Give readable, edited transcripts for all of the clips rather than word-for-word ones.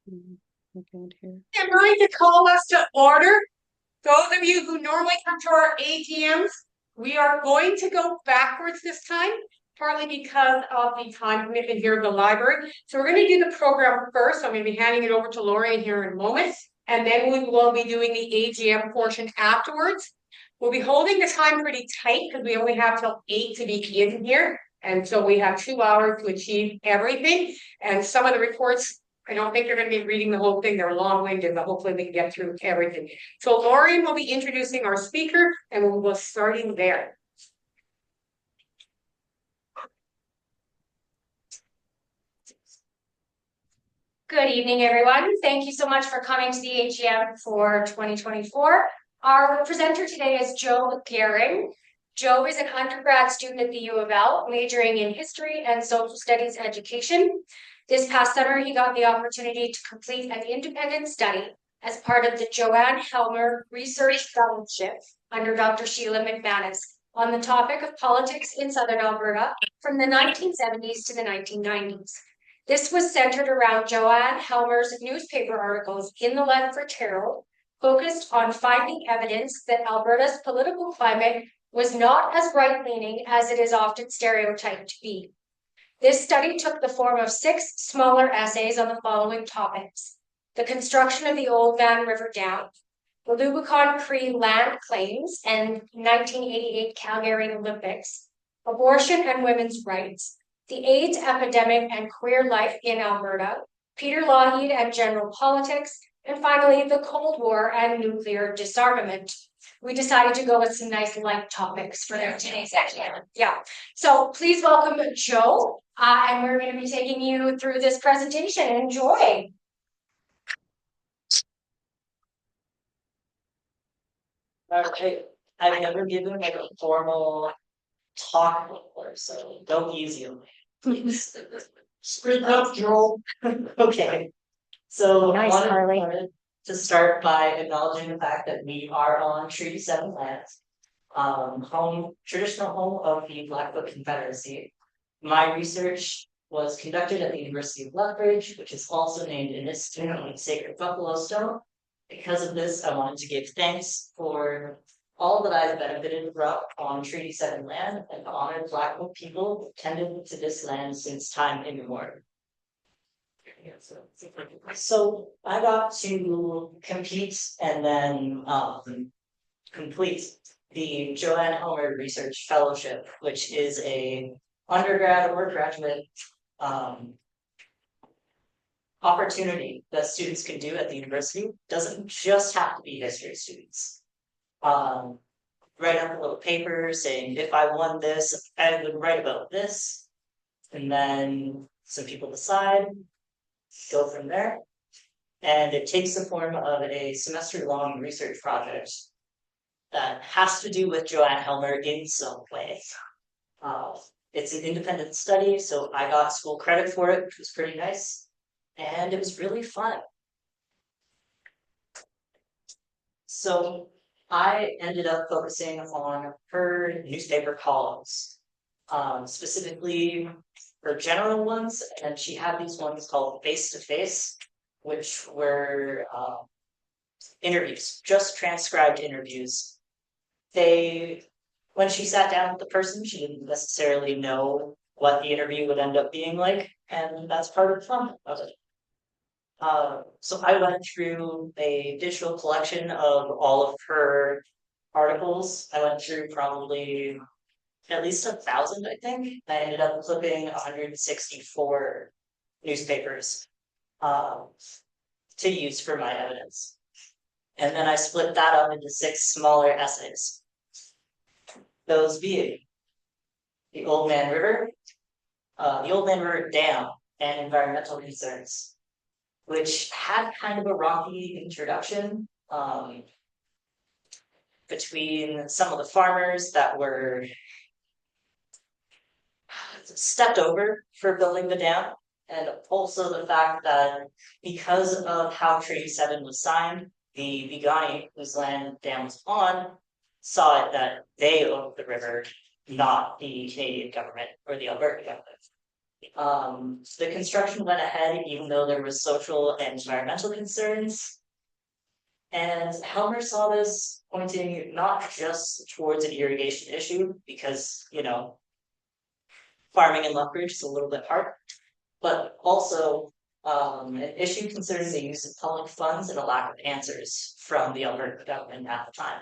I'm going to call us to order. Those of you who normally come to our AGMs, we are going to go backwards this time, partly because of the time commitment here at the library. So we're going to do the program first. I'm going to be handing it over to Lori here in a moment, and then we will be doing the AGM portion afterwards. We'll be holding the time pretty tight because we only have till 8 to be in here. And so we have 2 hours to achieve everything. And some of the reports, I don't think they're going to be reading the whole thing. They're long-winded, but hopefully we can get through everything. So Lauren will be introducing our speaker, and we'll go starting there. Good evening, everyone. Thank you so much for coming to the AGM for 2024. Our presenter today is Joe Gehring. Joe is an undergrad student at the U of L, majoring in history and social studies education. This past summer, he got the opportunity to complete an independent study as part of the Joanne Helmer Research Fellowship under Dr. Sheila McManus on the topic of politics in Southern Alberta from the 1970s to the 1990s. This was centered around Joanne Helmer's newspaper articles in the Lethbridge Herald, focused on finding evidence that Alberta's political climate was not as right-leaning as it is often stereotyped to be. This study took the form of 6 smaller essays on the following topics: the construction of the Old Van River Dam, the Lubicon Cree land claims and 1988 Calgary Olympics, abortion and women's rights, the AIDS epidemic and queer life in Alberta, Peter Lougheed and general politics, and finally, the Cold War and nuclear disarmament. We decided to go with some nice light topics for today's session. Yeah. So please welcome Joe, and we're going to be taking you through this presentation. Enjoy. Okay. I've never given like a formal talk before, so don't easy on me, please. Speak up, Joe. Okay. So Nice, I Harley. wanted to start by acknowledging the fact that we are on Treaty 7 lands, traditional home of the Blackfoot Confederacy. My research was conducted at the University of Lethbridge, which is also named in its sacred buffalo stone. Because of this, I wanted to give thanks for all that I've benefited from on Treaty 7 land and to honor Blackfoot people who tended to this land since time immemorial. So I got to compete and then complete the Joanne Helmer Research Fellowship, which is a undergrad or graduate opportunity that students can do at the university. Doesn't just have to be history students. Write up a little paper saying, if I won this, I would write about this. And then some people decide, go from there. And it takes the form of a semester-long research project that has to do with Joanne Helmer in some way. It's an independent study, so I got school credit for it, which was pretty nice. And it was really fun. So I ended up focusing on her newspaper columns, specifically her general ones, and she had these ones called Face to Face, which were interviews, just transcribed interviews. When she sat down with the person, she didn't necessarily know what the interview would end up being like, and that's part of the fun of it. So I went through a digital collection of all of her articles. I went through probably at least 1,000, I think. I ended up clipping 164 newspapers to use for my evidence. And then I split that up into 6 smaller essays. Those being the Old Man River Dam, and environmental concerns, which had kind of a rocky introduction between some of the farmers that were stepped over for building the dam, and also the fact that because of how Treaty 7 was signed, the Bigani, whose land the dam was on, saw it that they owned the river, not the Canadian government or the Alberta government. The construction went ahead even though there was social and environmental concerns. And Helmer saw this pointing not just towards an irrigation issue, because, farming in Lethbridge is a little bit hard, but also an issue concerning the use of public funds and a lack of answers from the Alberta government at the time.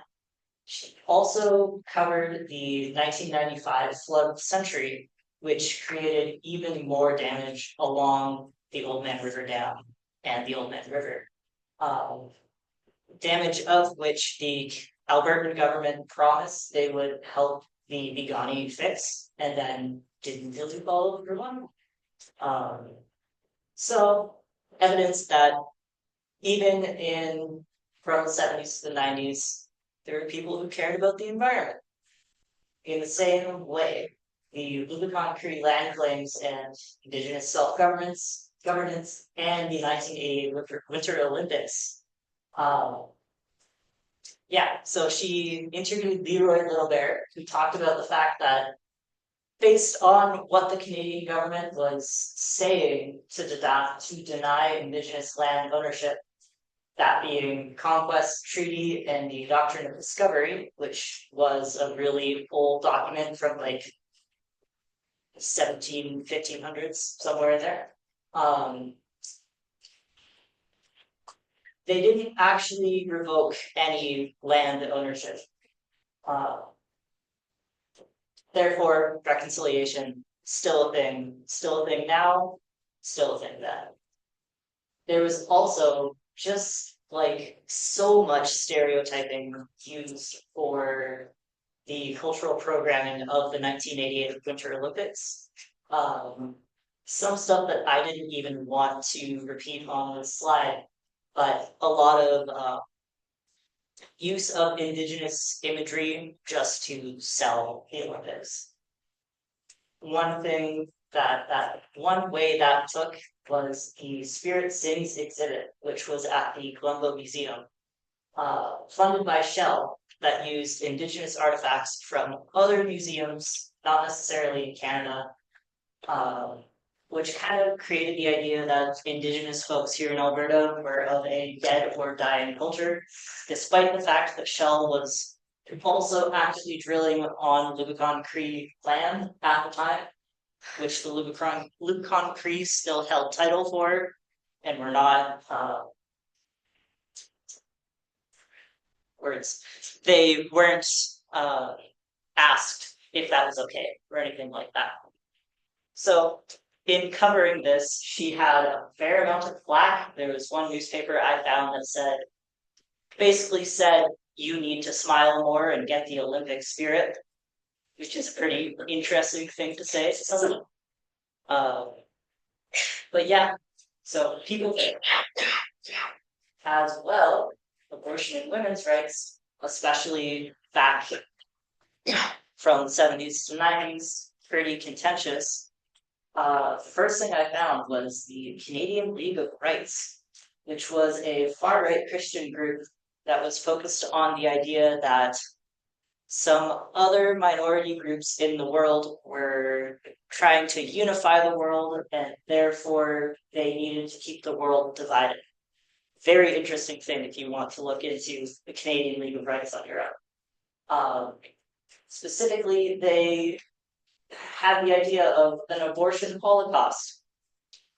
She also covered the 1995 flood of the century, which created even more damage along the Old Man River Dam and the Old Man River. Damage of which the Albertan government promised they would help the Bigani fix, and then didn't really follow through on. So evidence that even from the 70s to the 90s, there were people who cared about the environment. In the same way, the Rubicon Cree land claims and Indigenous self-governance and the 1988 Winter Olympics. So she interviewed Leroy Little Bear, who talked about the fact that based on what the Canadian government was saying to deny Indigenous land ownership, that being Conquest Treaty and the Doctrine of Discovery, which was a really old document from like 1500s, somewhere in there. They didn't actually revoke any land ownership. Therefore, reconciliation, still a thing now, still a thing then. There was also just like so much stereotyping used for the cultural programming of the 1988 Winter Olympics. Some stuff that I didn't even want to repeat on this slide, but a lot of use of Indigenous imagery just to sell the Olympics. One way that took was the Spirit Sings exhibit, which was at the Colombo Museum, funded by Shell, that used Indigenous artifacts from other museums, not necessarily in Canada, which kind of created the idea that Indigenous folks here in Alberta were of a dead or dying culture, despite the fact that Shell was also actively drilling on Rubicon Cree land at the time, which the Rubicon Cree still held title for, and were not they weren't asked if that was okay or anything like that. So in covering this, she had a fair amount of flack. There was one newspaper I found that basically said, you need to smile more and get the Olympic spirit, which is a pretty interesting thing to say. But yeah, so people as well, abortion and women's rights, especially back from the 70s to 90s, pretty contentious. The first thing I found was the Canadian League of Rights, which was a far-right Christian group that was focused on the idea that some other minority groups in the world were trying to unify the world, and therefore they needed to keep the world divided. Very interesting thing if you want to look into the Canadian League of Rights on your own. Specifically, they had the idea of an abortion holocaust,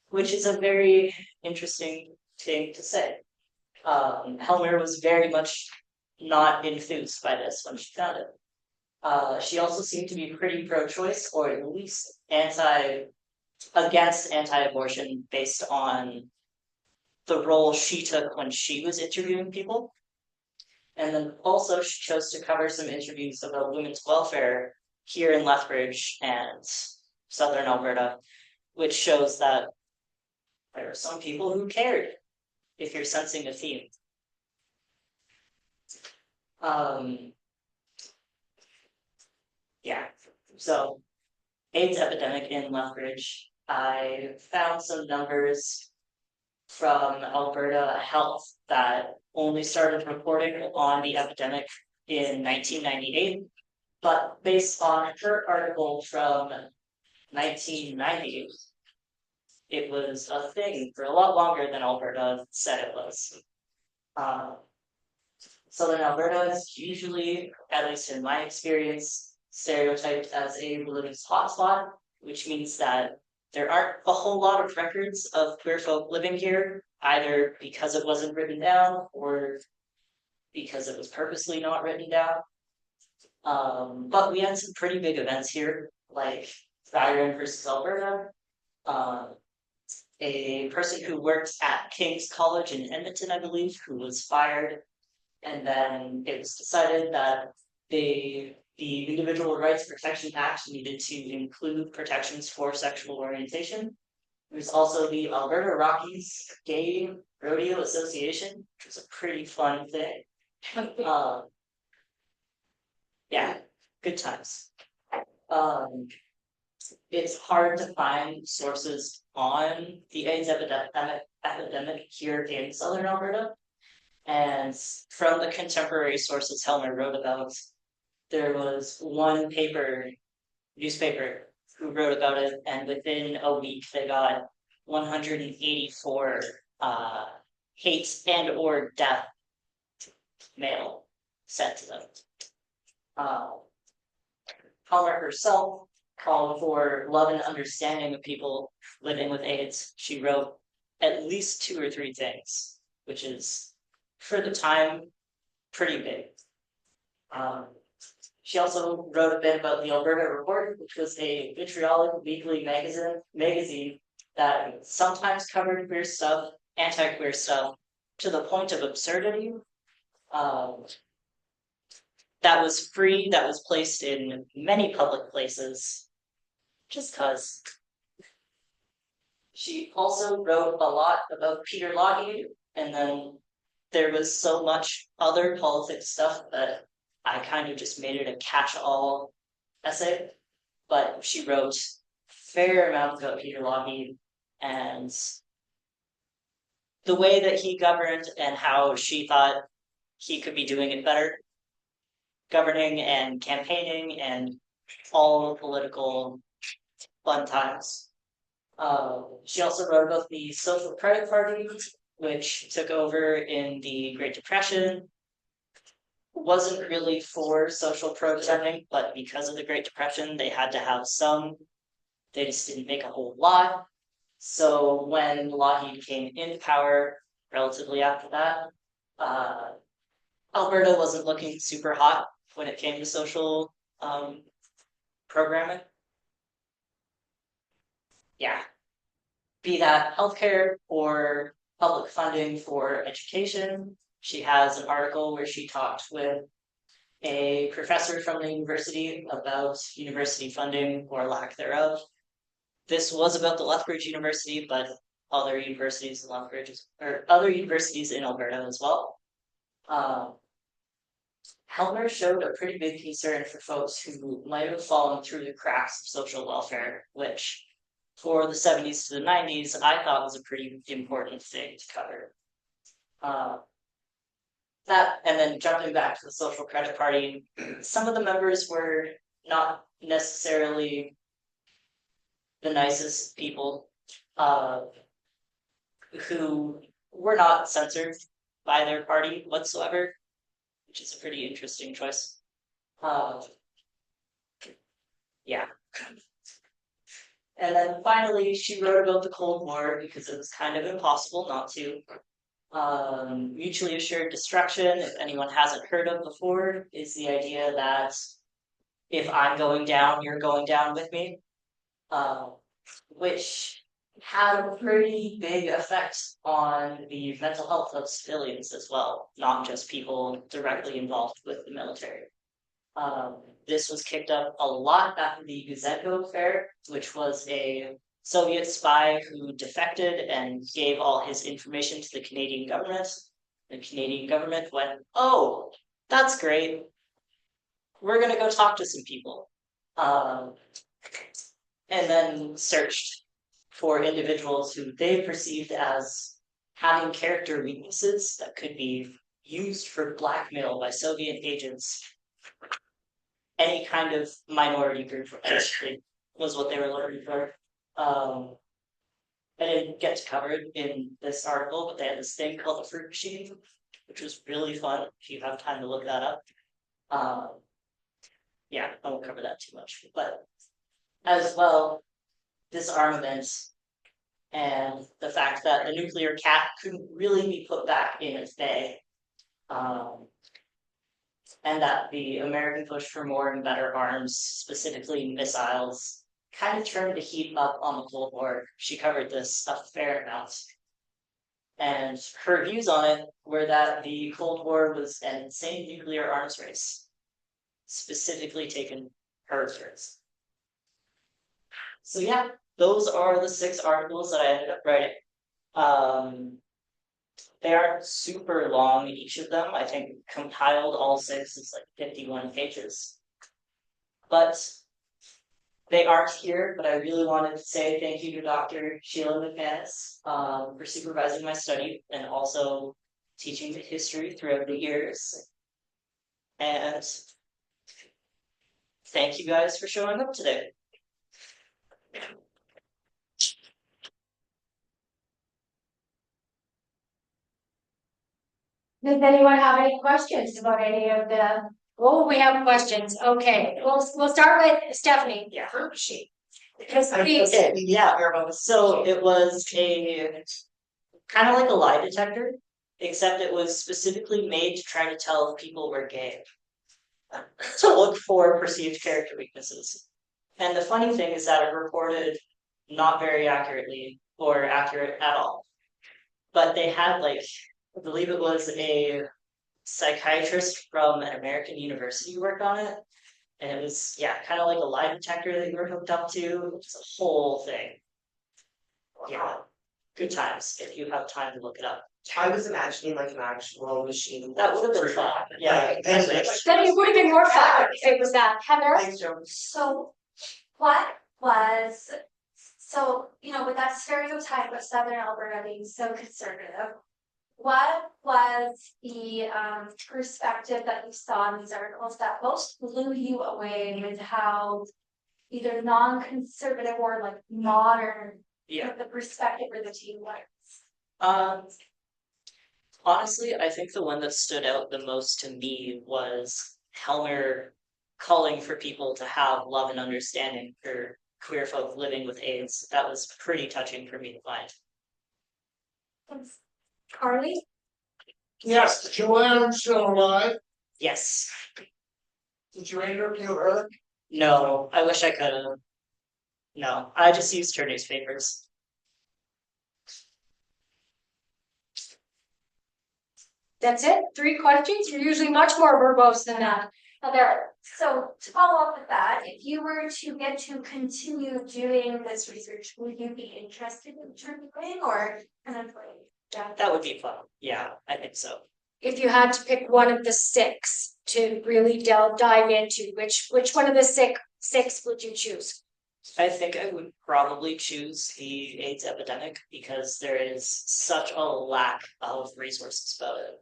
which is a very interesting thing to say. Helmer was very much not enthused by this when she found it. She also seemed to be pretty pro-choice, or at least against anti-abortion, based on the role she took when she was interviewing people. And then also she chose to cover some interviews about women's welfare here in Lethbridge and Southern Alberta, which shows that there are some people who cared, if you're sensing a theme. So AIDS epidemic in Lethbridge. I found some numbers from Alberta Health that only started reporting on the epidemic in 1998, but based on her article from 1990, it was a thing for a lot longer than Alberta said it was. Southern Alberta is usually, at least in my experience, stereotyped as a religious hotspot, which means that there aren't a whole lot of records of queer folk living here, either because it wasn't written down or because it was purposely not written down. But we had some pretty big events here, like Gehring versus Alberta, a person who worked at King's College in Edmonton, I believe, who was fired, and then it was decided that the Individual Rights Protection Act needed to include protections for sexual orientation. There's also the Alberta Rockies Gay Rodeo Association, which was a pretty fun thing. Yeah, good times. It's hard to find sources on the AIDS epidemic here in Southern Alberta. And from the contemporary sources Helmer wrote about, there was one newspaper who wrote about it, and within a week they got 184 hate and or death mail sent to them. Helmer herself called for love and understanding of people living with AIDS. She wrote at least 2 or 3 things, which is, for the time, pretty big. She also wrote a bit about the Alberta Report, which was a vitriolic weekly magazine that sometimes covered queer stuff, anti-queer stuff, to the point of absurdity. That was free, that was placed in many public places, just because. She also wrote a lot about Peter Lougheed, and then there was so much other politics stuff that I kind of just made it a catch-all essay. But she wrote a fair amount about Peter Lougheed and the way that he governed and how she thought he could be doing it better. Governing and campaigning and all political fun times. She also wrote about the Social Credit Party, which took over in the Great Depression. Wasn't really for social programming, but because of the Great Depression, they had to have some. They just didn't make a whole lot. So when Lougheed came into power, relatively after that, Alberta wasn't looking super hot when it came to social programming. Yeah. Be that healthcare or public funding for education. She has an article where she talked with a professor from the university about university funding or lack thereof. This was about the Lethbridge University, but other universities in Lethbridge or other universities in Alberta as well. Helmer showed a pretty big concern for folks who might have fallen through the cracks of social welfare, which for the 70s to the 90s, I thought was a pretty important thing to cover. That, and then jumping back to the Social Credit Party, some of the members were not necessarily the nicest people, who were not censored by their party whatsoever, which is a pretty interesting choice. Yeah. And then finally, she wrote about the Cold War because it was kind of impossible not to. Mutually assured destruction, if anyone hasn't heard of before, is the idea that if I'm going down, you're going down with me, which had a pretty big effect on the mental health of civilians as well, not just people directly involved with the military. This was kicked up a lot after the Guzenko affair, which was a Soviet spy who defected and gave all his information to the Canadian government. The Canadian government went, "Oh, that's great. We're going to go talk to some people." And then searched for individuals who they perceived as having character weaknesses that could be used for blackmail by Soviet agents. Any kind of minority group, especially was what they were looking for. I didn't get to cover it in this article, but they had this thing called the fruit machine, which was really fun if you have time to look that up. Yeah, I won't cover that too much, but as well, disarmament and the fact that the nuclear cat couldn't really be put back in its bay. And that the American push for more and better arms, specifically missiles, kind of turned the heat up on the Cold War. She covered this a fair amount. And her views on it were that the Cold War was an insane nuclear arms race, specifically taken her words. So yeah, those are the 6 articles that I ended up writing. They aren't super long, each of them. I think compiled all 6 is like 51 pages. But they aren't here, but I really wanted to say thank you to Dr. Sheila McManus for supervising my study and also teaching the history throughout the years. And thank you guys for showing up today. Does anyone have any questions about any of the? Oh, we have questions. Okay, we'll start with Stephanie. Yeah. Fruit sheet. Because Okay, yeah. So it was a kind of like a lie detector, except it was specifically made to try to tell if people were gay. To look for perceived character weaknesses. And the funny thing is that it reported not very accurately or accurate at all. But they had I believe it was a psychiatrist from an American university who worked on it. And it was, yeah, kind of like a lie detector that you were hooked up to. It's a whole thing. Yeah, good times if you have time to look it up. I was imagining like an actual machine. That would have been fun. Yeah. then it would have been more fun if it was that. Heather? Thanks, Joe. So what was, so, you know, with that stereotype of Southern Alberta being so conservative, what was the perspective that you saw in these articles that most blew you away with how either non-conservative or like modern, Yeah. the perspective or the team was? Honestly, I think the one that stood out the most to me was Helmer calling for people to have love and understanding for queer folk living with AIDS. That was pretty touching for me to find. Carly? Yes, Joanne still alive. Yes. Did you interview her? No, I wish I could have. No, I just used her newspapers. That's it? 3 questions? You're usually much more verbose than that. Heather, so to follow up with that, if you were to get to continue doing this research, would you be interested in turning or kind of like That would be fun. Yeah, I think so. If you had to pick one of the 6 to really dive into, which one of the six would you choose? I think I would probably choose the AIDS epidemic because there is such a lack of resources about it.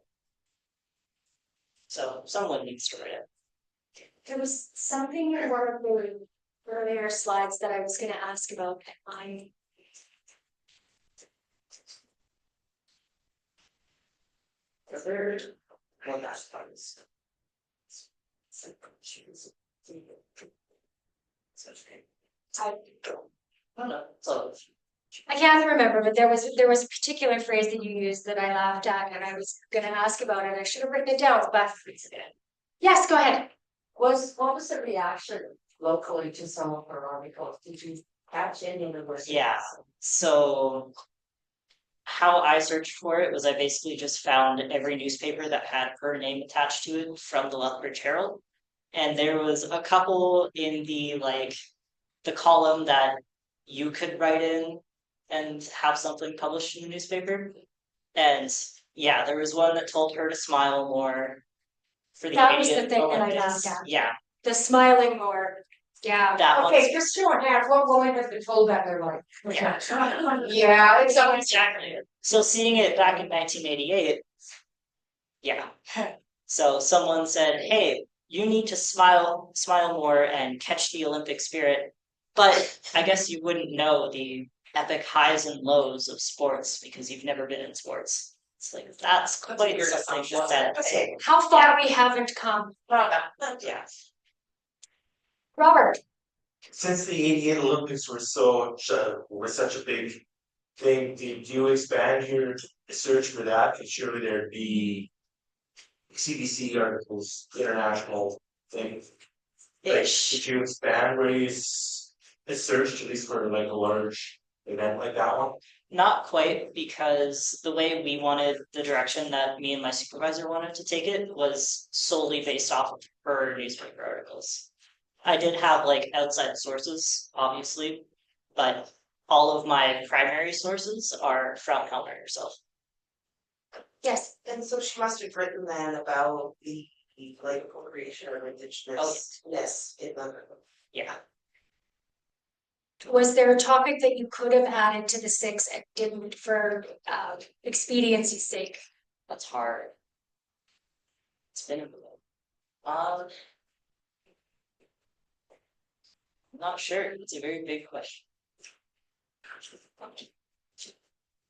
So someone needs to write it. There was something in one of the earlier slides that I was going to ask about. The third one that's fun is. I can't remember, but there was a particular phrase that you used that I laughed at, and I was going to ask about it. I should have written it down, but yes, go ahead. What was the reaction locally to some of her articles? Did you catch any of the words? Yeah. So how I searched for it was I basically just found every newspaper that had her name attached to it from the Lethbridge Herald. And there was a couple in the column that you could write in and have something published in the newspaper. And yeah, there was one that told her to smile more for the That was the 80th thing that I Olympics. laughed at. Yeah, The smiling more. Yeah. that one. Okay, just show hands. What woman has been told that they're like? Yeah. Yeah, Exactly. So seeing it back in 1988, yeah. So someone said, "Hey, you need to smile more and catch the Olympic spirit." But I guess you wouldn't know the epic highs and lows of sports because you've never been in sports. It's like that's quite something to say. How far we haven't come. Yeah. Robert, Since the '88 Olympics were such a big thing, did you expand your search for that? Because surely there'd be CBC articles, international things. Like, did you expand where you searched at least for like a large event like that one? Not quite, because the way we wanted the direction that me and my supervisor wanted to take it was solely based off of her newspaper articles. I did have like outside sources, obviously, but all of my primary sources are from Helmer herself. yes, And so she must have written then about the like appropriation or indigenous in the. Yeah. was there a topic that you could have added to the 6 and didn't for expediency's sake? That's hard. It's been a not sure. It's a very big question.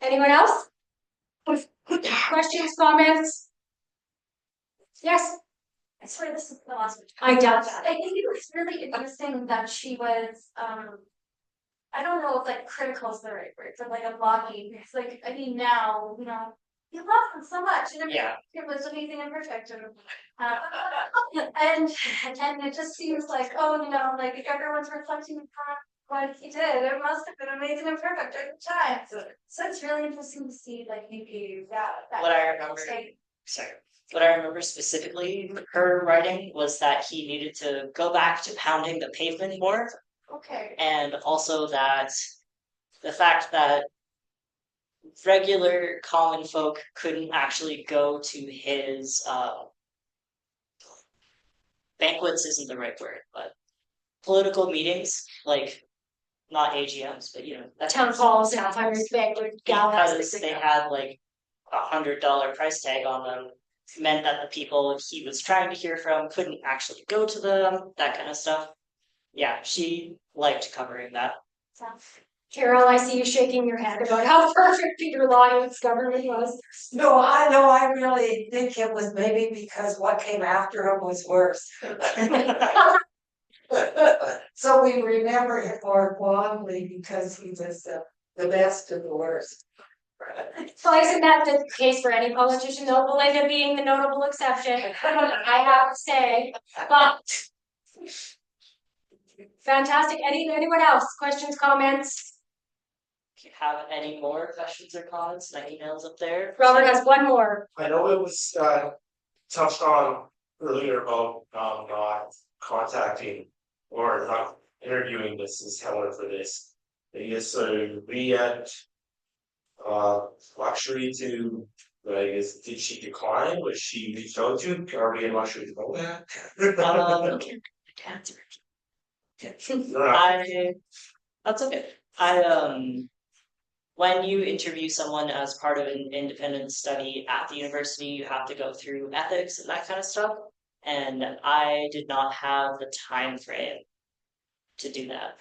Anyone else? Questions, comments? Yes, I swear this is the last one. I doubt that. I think it was really interesting that she was, I don't know if like critical is the right word, but like a blogging, it's like, I mean, now, you know, you love them so much, and Yeah. it was amazing and perfect, and and it just seems like, oh, you know, like everyone's reflecting upon what he did, it must have been amazing and perfect at the time, so it's really interesting to see, like, maybe that. What I remember, sorry, what I remember specifically her writing was that he needed to go back to pounding the pavement more, Okay. and also that the fact that regular common folk couldn't actually go to his banquets isn't the right word, but political meetings, like not AGMs, but you know, town halls and hundreds banquet galas. because they had like $100 price tag on them, meant that the people he was trying to hear from couldn't actually go to them, that kind of stuff. Yeah, she liked covering that. Carol, I see you shaking your head about how perfect Peter Lyon's government was. No, I really think it was maybe because what came after him was worse. So we remember him more fondly because he was the best of the worst. Well, isn't that the case for any politician, though, Belinda being the notable exception, I have to say, but. Fantastic, anyone else, questions, comments? If you have any more questions or comments, my email's up there. Robert has one more. I know it was touched on earlier about not contacting or not interviewing Mrs. Heller for this. I guess we had luxury to, I guess, did she decline? Was she reached out to? Are we in luxury to know that? That's okay. When you interview someone as part of an independent study at the university, you have to go through ethics and that kind of stuff. And I did not have the time frame to do that.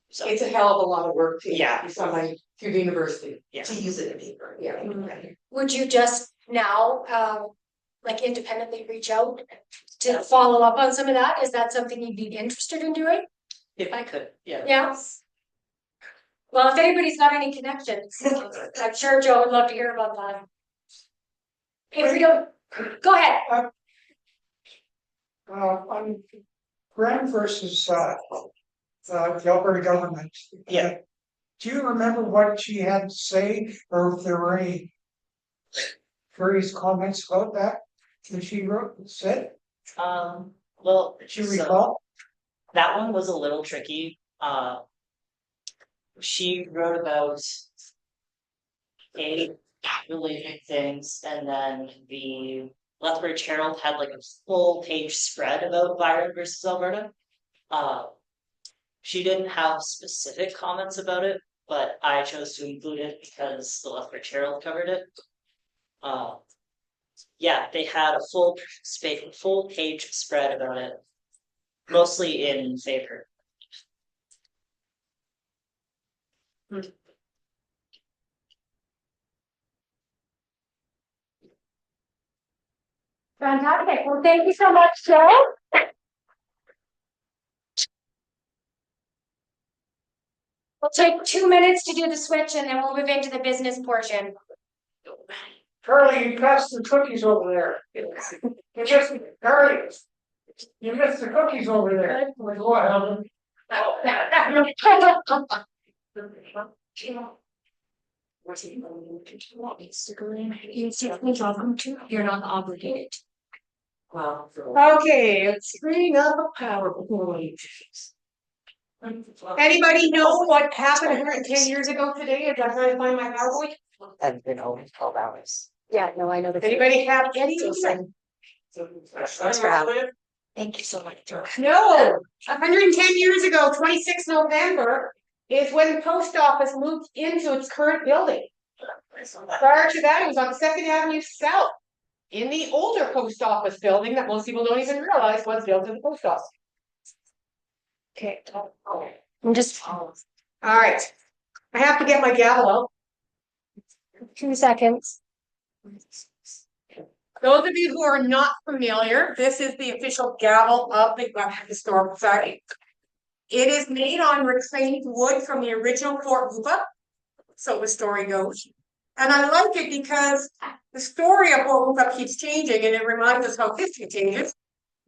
So It's a hell of a lot of work to Yeah. be somebody through the university. yeah. To use it in paper. Yeah. Would you just now, like independently reach out to follow up on some of that? Is that something you'd be interested in doing? If I could, yeah. Yeah. Well, if anybody's got any connections, I'm sure Joe would love to hear about that. If we don't, go ahead. On Graham versus the Alberta government. Yeah. Do you remember what she had to say, or if there were any various comments about that she said? Well, Do you so recall? that one was a little tricky. She wrote about 8 related things, and then the Lethbridge Herald had like a full page spread about Byron versus Alberta. She didn't have specific comments about it, but I chose to include it because the Lethbridge Herald covered it. Yeah, they had a full page spread about it, mostly in favor. Fantastic. Well, thank you so much, Joe. We'll take 2 minutes to do the switch and then we'll move into the business portion. Charlie, you passed the cookies over there. You missed, Charlie, you missed the cookies over there. Go ahead. You're not obligated. Well. Okay, let's bring up a PowerPoint. Anybody know what happened 110 years ago today? As I'm trying to find my PowerPoint. I've been home 12 hours. Yeah, no, I know the. Anybody have any? Thanks for having. Thank you so much, Joe. No, 110 years ago, 26 November, is when the post office moved into its current building. Prior to that, it was on Second Avenue South, in the older post office building that most people don't even realize was built in the post office. Okay. I'm just All right, I have to get my gavel out. 2 seconds. Those of you who are not familiar, this is the official gavel of the Historical Society. It is made on reclaimed wood from the original Fort Rupa, so the story goes. And I like it because the story of Fort Rupa keeps changing and it reminds us how history changes.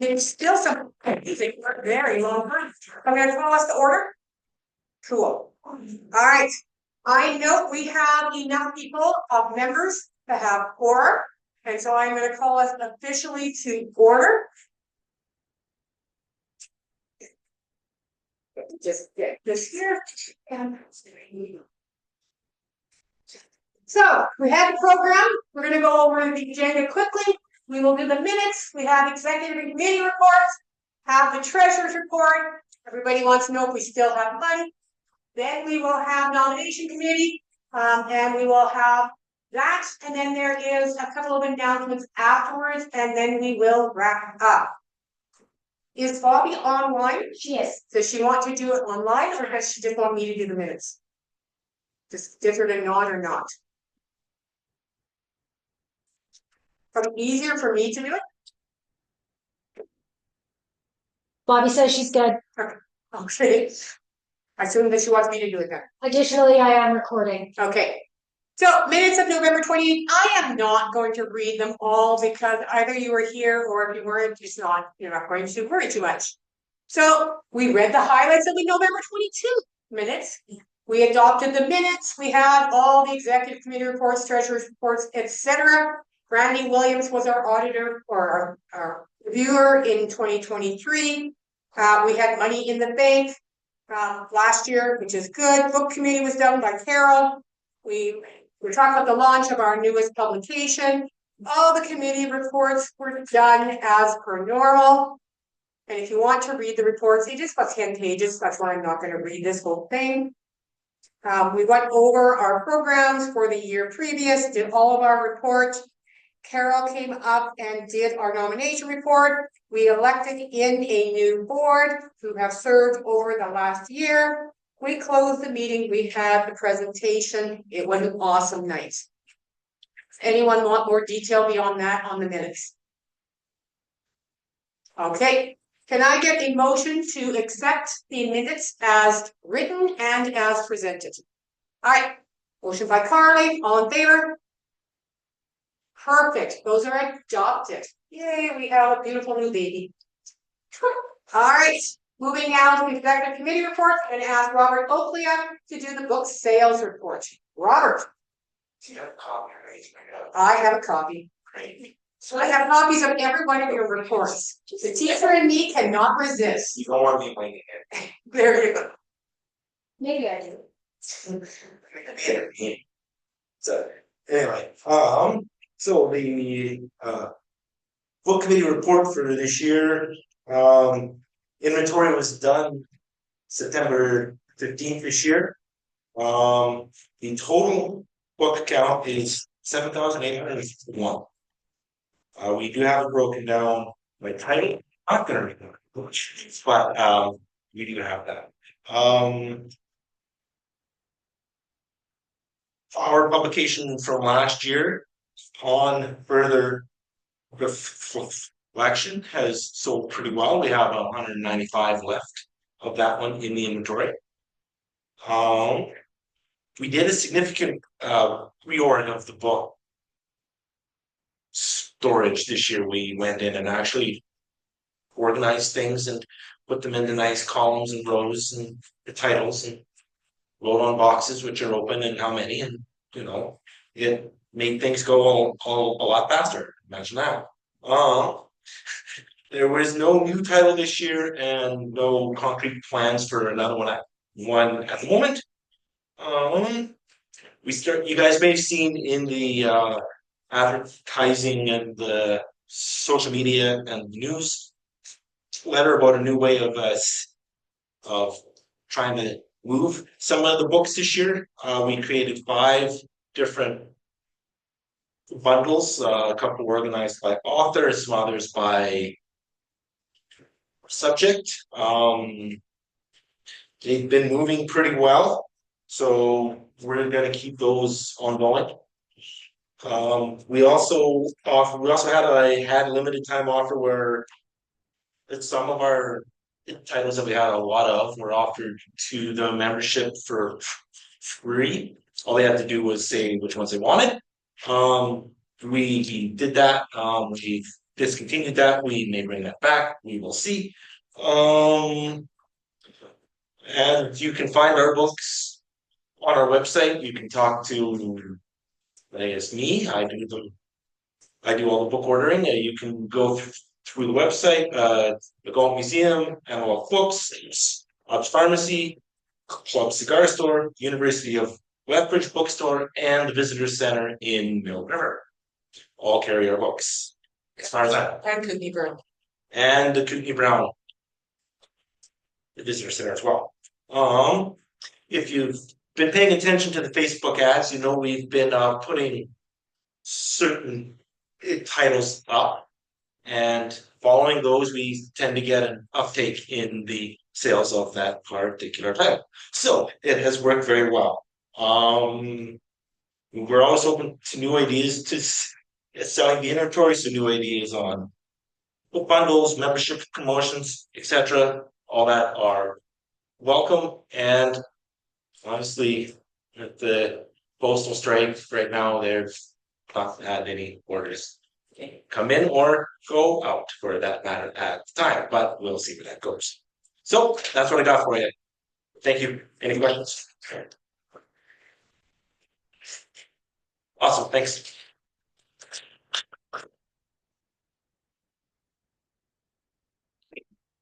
It's still something amazing for a very long time. I'm going to call us to order. Cool. All right. I know we have enough people of members to have quorum. And so I'm going to call us officially to order. Just get this here. So we have the program. We're going to go over the agenda quickly. We will do the minutes. We have executive and committee reports, have the treasurer's report. Everybody wants to know if we still have money. Then we will have nomination committee, and we will have that. And then there is a couple of announcements afterwards, and then we will wrap up. Is Bobby online? She is. Does she want to do it online, or does she just want me to do the minutes? Just different and not or not? Probably easier for me to do it. Bobby says she's good. Okay. I assume that she wants me to do it then. Additionally, I am recording. Okay. So minutes of November 28th. I am not going to read them all because either you were here or if you weren't, you're not going to worry too much. So we read the highlights of the November 22 minutes. We adopted the minutes. We had all the executive committee reports, treasurer's reports, etc. Brandy Williams was our auditor or our reviewer in 2023. We had money in the bank last year, which is good. Book committee was done by Carol. We're talking about the launch of our newest publication. All the committee reports were done as per normal. And if you want to read the reports, they just got 10 pages. That's why I'm not going to read this whole thing. We went over our programs for the year previous, did all of our reports. Carol came up and did our nomination report. We elected in a new board who have served over the last year. We closed the meeting. We had the presentation. It was an awesome night. Does anyone want more detail beyond that on the minutes? Okay. Can I get a motion to accept the minutes as written and as presented? All right. Motion by Carly. All in favor? Perfect. Those are adopted. Yay, we have a beautiful new baby. All right. Moving now to the executive committee reports and ask Robert Oaklea to do the book sales report. Robert. You have a copy, right? I have a copy. Great. So I have copies of every one of your reports. The teacher and me cannot resist. You don't want me winging it. There you go. Maybe I do. So anyway, so the book committee report for this year, inventory was done September 15th this year. The total book count is 7,851. We do have it broken down by title. I'm not gonna read it, but we do have that. our publication from last year on further reflection has sold pretty well. We have 195 left of that one in the inventory. We did a significant reorg of the book storage this year. We went in and actually organized things and put them into nice columns and rows and the titles and wrote on boxes which are open and how many, and it made things go a lot faster. Imagine that. There was no new title this year and no concrete plans for another one at the moment. You guys may have seen in the advertising and the social media and news letter about a new way of trying to move some of the books this year. We created 5 different bundles, a couple organized by author, some others by subject. They've been moving pretty well, so we're going to keep those ongoing. We also had a limited time offer where some of our titles that we had a lot of were offered to the membership for free. All they had to do was say which ones they wanted. We did that. We discontinued that. We may bring that back. We will see. And you can find our books on our website. You can talk to, I guess, me. I do all the book ordering. You can go through the website, the Galt Museum, Analog Books, Ops Pharmacy, Club Cigar Store, University of Lethbridge Bookstore, and the Visitor Center in Mill River. All carry our books. As far as that. And Kootenai Brown. And the Kootenai Brown, the Visitor Center as well. If you've been paying attention to the Facebook ads, we've been putting certain titles up, and following those, we tend to get an uptake in the sales of that particular title. So it has worked very well. We're always open to new ideas to selling the inventory, so new ideas on book bundles, membership promotions, etc. All that are welcome. And honestly, with the postal strike right now, they've not had any orders come in or go out for that matter at the time, but we'll see where that goes. So that's what I got for you. Thank you. Any questions? Awesome, thanks.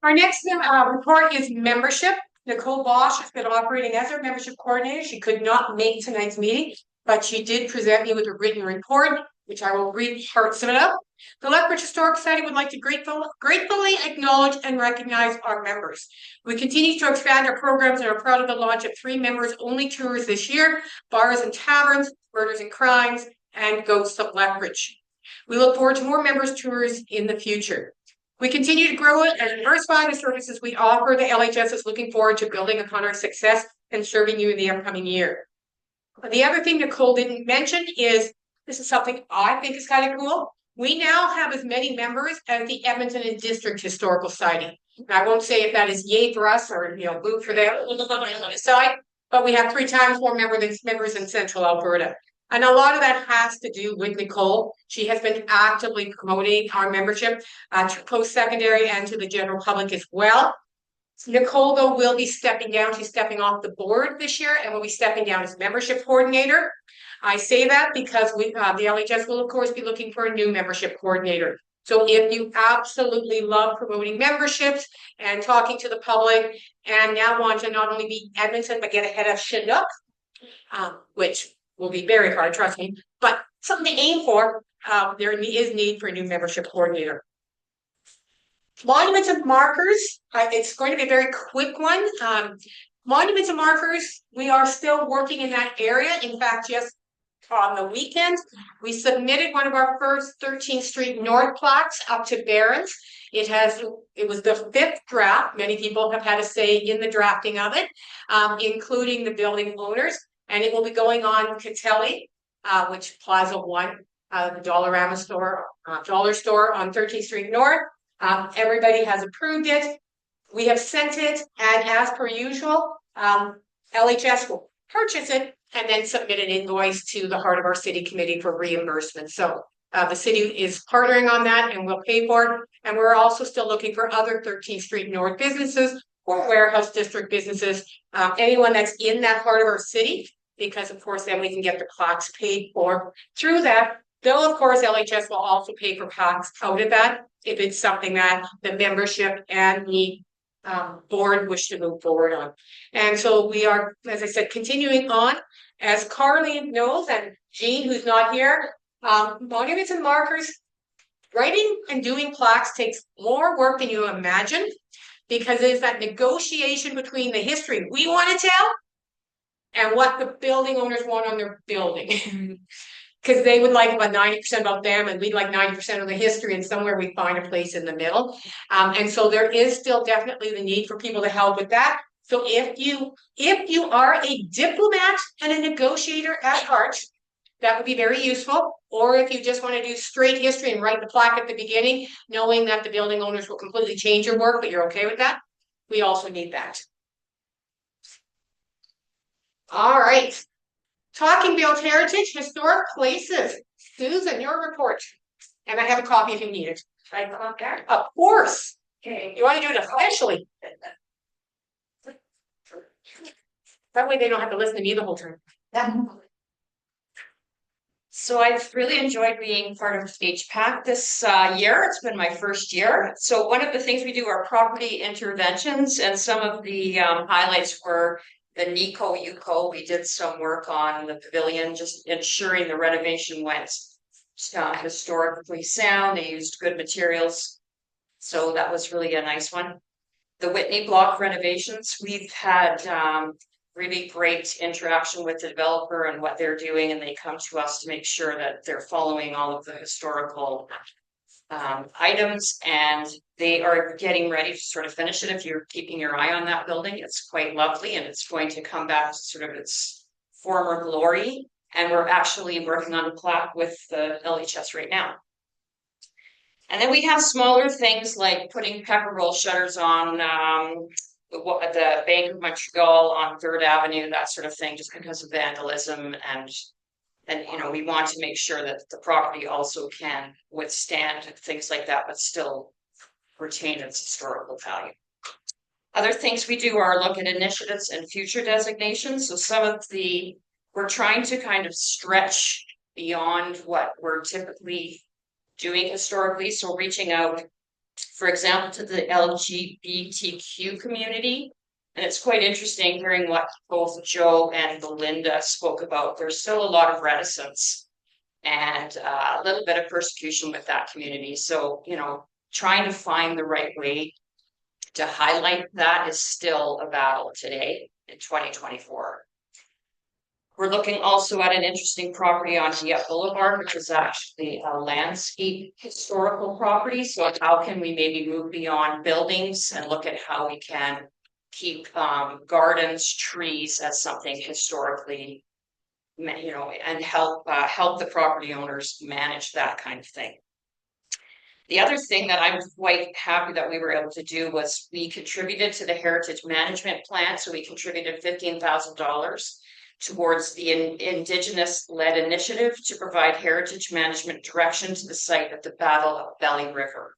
Our next report is membership. Nicole Bosch has been operating as our membership coordinator. She could not make tonight's meeting, but she did present me with a written report, which I will read parts of it up. The Lethbridge Historic Society would like to gratefully acknowledge and recognize our members. We continue to expand our programs and are proud of the launch of 3 members-only tours this year: Bars and Taverns, Murders and Crimes, and Ghosts of Lethbridge. We look forward to more members tours in the future. We continue to grow it and diversify the services we offer. The LHS is looking forward to building upon our success and serving you in the upcoming year. The other thing Nicole didn't mention is, this is something I think is kind of cool. We now have as many members as the Edmonton and District Historical Society. I won't say if that is yay for us or boo for them on the side, but we have 3 times more members in Central Alberta. And a lot of that has to do with Nicole. She has been actively promoting our membership to post-secondary and to the general public as well. Nicole, though, will be stepping down. She's stepping off the board this year and will be stepping down as membership coordinator. I say that because the LHS will, of course, be looking for a new membership coordinator. So if you absolutely love promoting memberships and talking to the public and now want to not only be Edmonton, but get ahead of Chinook, which will be very hard, trust me, but something to aim for, there is need for a new membership coordinator. Monuments and markers, it's going to be a very quick one. Monuments and markers, we are still working in that area. In fact, just on the weekend, we submitted one of our first 13th Street North plaques up to Barron's. It was the 5th draft. Many people have had a say in the drafting of it, including the building owners. and it will be going on Catelli, which Plaza One, the Dollarama store, dollar store on 13th Street North. Everybody has approved it. We have sent it, and as per usual, LHS will purchase it and then submit an invoice to the Heart of Our City Committee for reimbursement. So the city is partnering on that and will pay for it. And we're also still looking for other 13th Street North businesses or warehouse district businesses, anyone that's in that part of our city, because of course then we can get the plaques paid for through that. Though of course LHS will also pay for plaques out of that if it's something that the membership and the board wish to move forward on. And so we are, as I said, continuing on. As Carly knows, and Jean, who's not here, monuments and markers, writing and doing plaques takes more work than you imagine, because there's that negotiation between the history we want to tell and what the building owners want on their building. Because they would like about 90% about them, and we'd like 90% of the history, and somewhere we find a place in the middle. And so there is still definitely the need for people to help with that. So if you are a diplomat and a negotiator at heart, that would be very useful. Or if you just want to do straight history and write the plaque at the beginning, knowing that the building owners will completely change your work, but you're okay with that, we also need that. All right. Talking about heritage, historic places. Susan, your report. And I have a copy if you need it. Should I come up there? Of course. Okay. You want to do it officially. That way they don't have to listen to me the whole time. So I've really enjoyed being part of HPAC this year. It's been my first year. So one of the things we do are property interventions, and some of the highlights were the Nico Yuko. We did some work on the pavilion, just ensuring the renovation went historically sound. They used good materials. So that was really a nice one. The Whitney block renovations, we've had really great interaction with the developer and what they're doing, and they come to us to make sure that they're following all of the historical items, and they are getting ready to sort of finish it. If you're keeping your eye on that building, it's quite lovely, and it's going to come back to sort of its former glory. And we're actually working on a plaque with the LHS right now. And then we have smaller things like putting pepper roll shutters on the Bank of Montreal on 3rd Avenue, that sort of thing, just because of vandalism. And you know, we want to make sure that the property also can withstand things like that, but still retain its historical value. Other things we do are look at initiatives and future designations. So some of we're trying to kind of stretch beyond what we're typically doing historically. So reaching out, for example, to the LGBTQ community. And it's quite interesting hearing what both Joe and Belinda spoke about. There's still a lot of reticence and a little bit of persecution with that community. So, you know, trying to find the right way to highlight that is still a battle today in 2024. We're looking also at an interesting property on Dieppe Boulevard, which is actually a landscape historical property. So how can we maybe move beyond buildings and look at how we can keep gardens, trees as something historically, you know, and help the property owners manage that kind of thing. The other thing that I'm quite happy that we were able to do was we contributed to the Heritage Management Plan. So we contributed $15,000 towards the Indigenous-led initiative to provide heritage management direction to the site at the Battle of Belly River.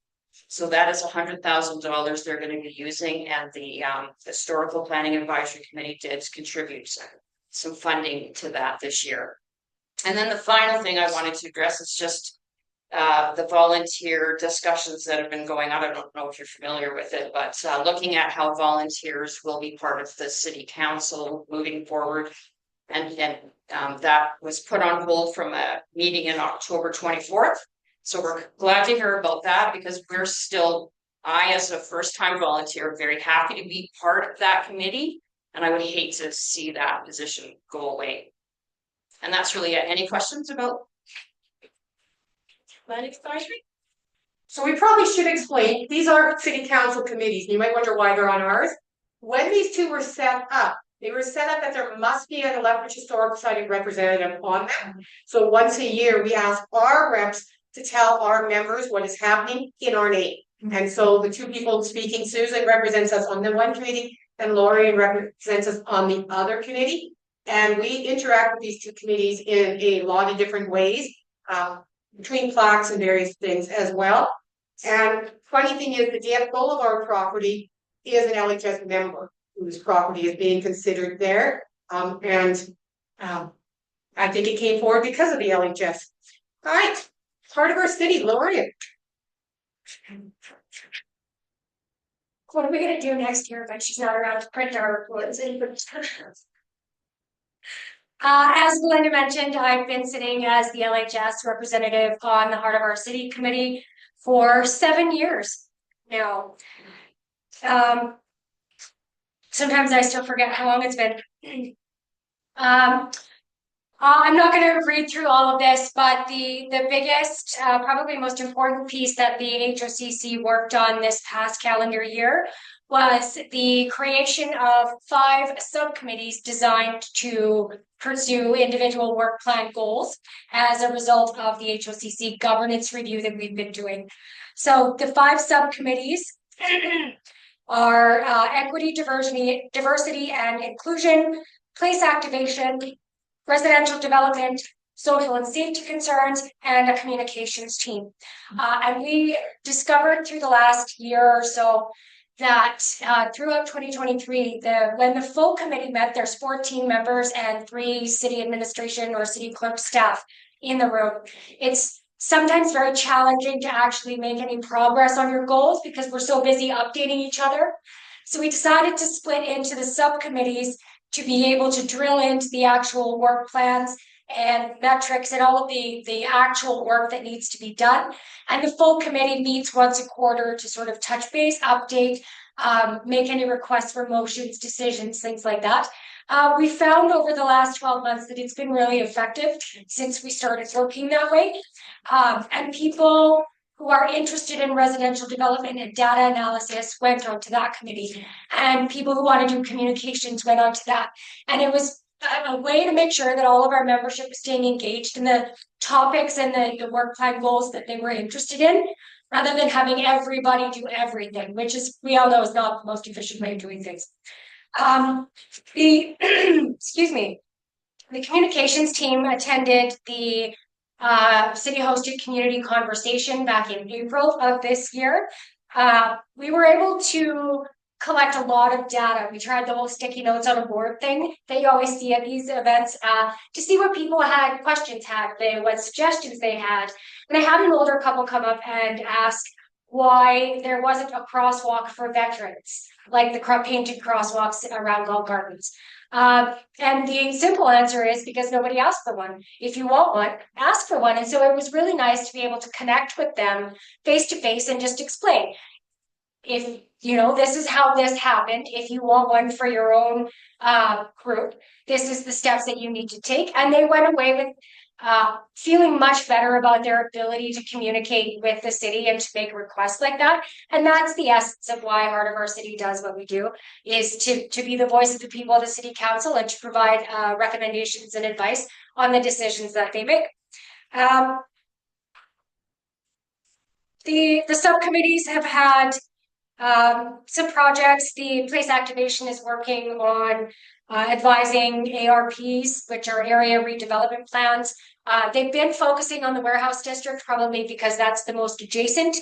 So that is $100,000 they're going to be using, and the Historical Planning Advisory Committee did contribute some funding to that this year. And then the final thing I wanted to address is just the volunteer discussions that have been going on. I don't know if you're familiar with it, but looking at how volunteers will be part of the city council moving forward. And that was put on hold from a meeting in October 24th. So we're glad to hear about that, because I as a first-time volunteer, very happy to be part of that committee. And I would hate to see that position go away. And that's really it. Any questions about planning advisory? So we probably should explain, these are city council committees. You might wonder why they're on ours. When these two were set up, They were set up that there must be an Lethbridge Historical Society representative on them. So once a year, we ask our reps to tell our members what is happening in our name. And so the two people speaking, Susan represents us on the one committee and Lori represents us on the other committee. And we interact with these two committees in a lot of different ways, between plaques and various things as well. And funny thing is, the Dan Boulevard property is an LHS member whose property is being considered there. I think it came forward because of the LHS. All right, part of our city, Lori. What are we gonna do next year when she's not around to print our reports? As Belinda mentioned, I've been sitting as the LHS representative on the Heart of Our City Committee for 7 years now. Sometimes I still forget how long it's been. I'm not going to read through all of this, but the biggest, probably most important piece that the HOCC worked on this past calendar year was the creation of 5 subcommittees designed to pursue individual work plan goals as a result of the HOCC governance review that we've been doing. So the 5 subcommittees are equity, diversity and inclusion, place activation, residential development, social and safety concerns, and a communications team. And we discovered through the last year or so that throughout 2023, when the full committee met, there's 14 members and 3 city administration or city clerk staff in the room. It's sometimes very challenging to actually make any progress on your goals because we're so busy updating each other. So we decided to split into the subcommittees to be able to drill into the actual work plans and metrics and all of the actual work that needs to be done. And the full committee meets once a quarter to sort of touch base, update, make any requests for motions, decisions, things like that. We found over the last 12 months that it's been really effective since we started working that way. And people who are interested in residential development and data analysis went onto that committee. And people who want to do communications went onto that. And it was a way to make sure that all of our membership was staying engaged in the topics and the work plan goals that they were interested in, rather than having everybody do everything, which is, we all know, is not the most efficient way of doing things. Excuse me, the communications team attended the city hosted community conversation back in April of this year. We were able to collect a lot of data. We tried the whole sticky notes on a board thing that you always see at these events to see what people had questions what suggestions they had. And I had an older couple come up and ask why there wasn't a crosswalk for veterans, like the painted crosswalks around Galt Gardens. And the simple answer is because nobody asked for one. If you want one, ask for one. And so it was really nice to be able to connect with them face to face and just explain. If you know, this is how this happened. If you want one for your own group, this is the steps that you need to take. And they went away with feeling much better about their ability to communicate with the city and to make requests like that. And that's the essence of why Heart of Our City does what we do, is to be the voice of the people of the city council and to provide recommendations and advice on the decisions that they make. The subcommittees have had some projects. The place activation is working on advising ARPs, which are area redevelopment plans. They've been focusing on the warehouse district, probably because that's the most adjacent.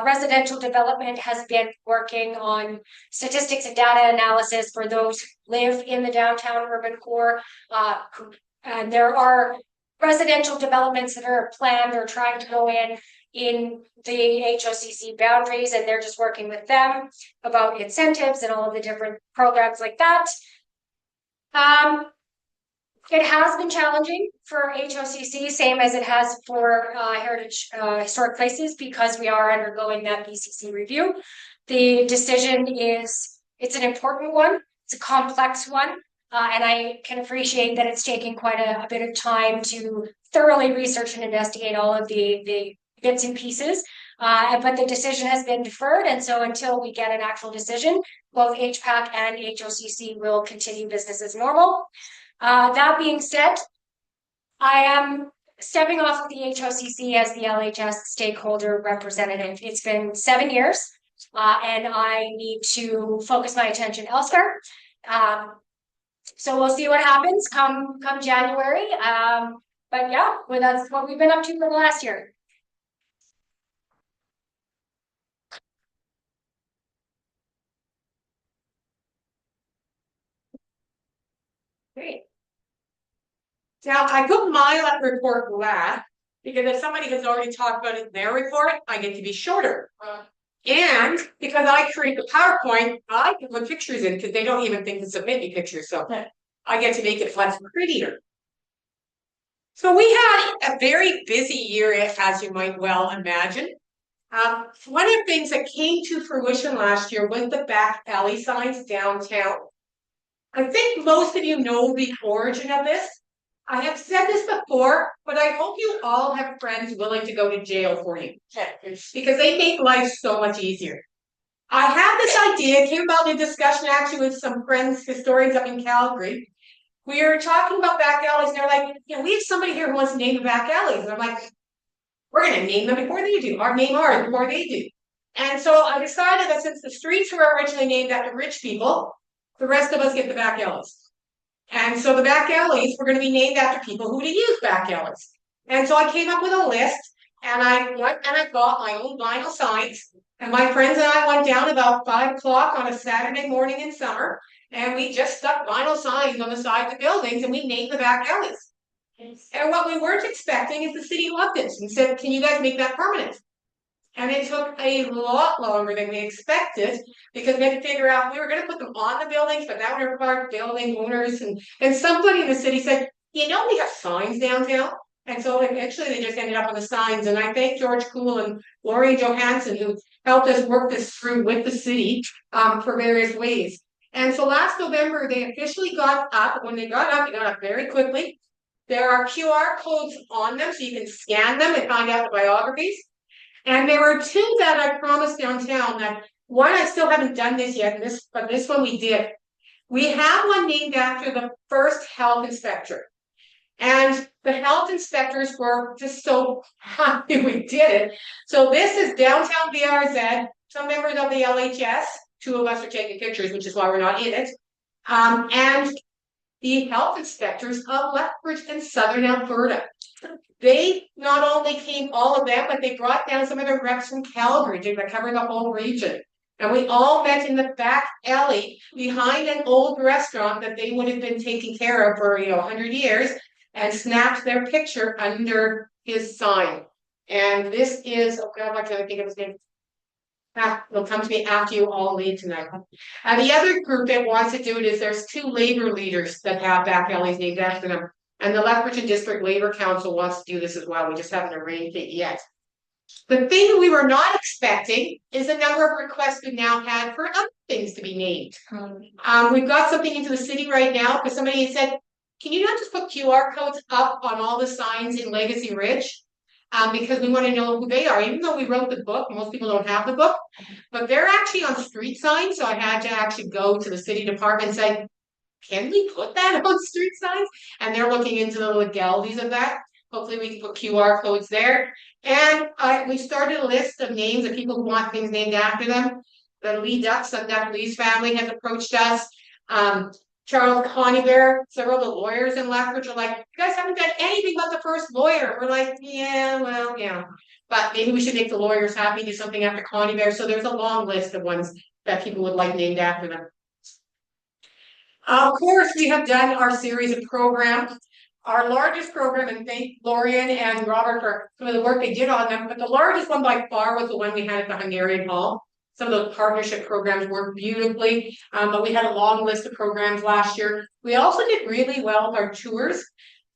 Residential development has been working on statistics and data analysis for those who live in the downtown urban core. And there are residential developments that are planned or trying to go in the HOCC boundaries, and they're just working with them about incentives and all of the different programs like that. It has been challenging for HOCC, same as it has for Heritage Historic Places, because we are undergoing that BCC review. The decision it's an important one, it's a complex one, and I can appreciate that it's taking quite a bit of time to thoroughly research and investigate all of the bits and pieces. But the decision has been deferred, and so until we get an actual decision, both HPAC and HOCC will continue business as normal. That being said, I am stepping off of the HOCC as the LHS stakeholder representative. It's been 7 years, and I need to focus my attention elsewhere. So we'll see what happens come January. But yeah, well, that's what we've been up to for the last year. Great. Now, I put my report last, because if somebody has already talked about it in their report, I get to be shorter. And because I create the PowerPoint, I can put pictures in, because they don't even think to submit me pictures, so I get to make it much prettier. So we had a very busy year, as you might well imagine. One of the things that came to fruition last year was the back alley signs downtown. I think most of you know the origin of this. I have said this before, but I hope you all have friends willing to go to jail for you, because they make life so much easier. I had this idea, it came about in a discussion actually with some friends, historians up in Calgary. We were talking about back alleys, and they're like, we have somebody here who wants to name the back alleys. And I'm like, we're going to name them before they do, or name ours before they do. And so I decided that since the streets were originally named after rich people, the rest of us get the back alleys. And so the back alleys were going to be named after people who would have used back alleys. And so I came up with a list, and I went and I got my own vinyl signs. And my friends and I went down about 5 o'clock on a Saturday morning in summer, and we just stuck vinyl signs on the sides of buildings, and we named the back alleys. And what we weren't expecting is the city loved it and said, can you guys make that permanent? And it took a lot longer than we expected, because we had to figure out, we were going to put them on the buildings, but that would require building owners. And somebody in the city said, we have signs downtown. And so eventually they just ended up on the signs. And I thank George Kuhl and Lori Johansson, who helped us work this through with the city for various ways. And so last November, they officially got up. When they got up very quickly. There are QR codes on them, so you can scan them and find out the biographies. And there were 2 that I promised downtown. That one, I still haven't done this yet, but this one we did. We have one named after the first health inspector. And the health inspectors were just so happy we did it. So this is downtown VRZ, some members of the LHS. 2 of us are taking pictures, which is why we're not in it. And the health inspectors of Lethbridge and Southern Alberta. They not only came, all of them, but they brought down some of their reps from Calgary to cover the whole region. And we all met in the back alley behind an old restaurant that they would have been taking care of for 100 years, and snapped their picture under his sign. And this is, oh God, I can't think of his name. It'll come to me after you all leave tonight. And the other group that wants to do it is there's 2 labor leaders that have back alleys named after them. And the Lethbridge District Labor Council wants to do this as well. We just haven't arranged it yet. The thing we were not expecting is the number of requests we've now had for other things to be named. We've got something into the city right now because somebody had said, can you not just put QR codes up on all the signs in Legacy Ridge? Because we want to know who they are. Even though we wrote the book, most people don't have the book, but they're actually on street signs. So I had to actually go to the city department and say, can we put that on street signs? And they're looking into the legalities of that. Hopefully we can put QR codes there. And we started a list of names of people who want things named after them. The Lee Ducks, Dr. Lee's family has approached us. Charles Conybear, several of the lawyers in Lethbridge are like, you guys haven't done anything but the first lawyer. We're like, yeah, well, yeah. But maybe we should make the lawyers happy, do something after Conybear. So there's a long list of ones that people would like named after them. Of course, we have done our series of programs. Our largest program, and thank Lorian and Robert for some of the work they did on them, but the largest one by far was the one we had at the Hungarian Hall. Some of those partnership programs worked beautifully, but we had a long list of programs last year. We also did really well with our tours.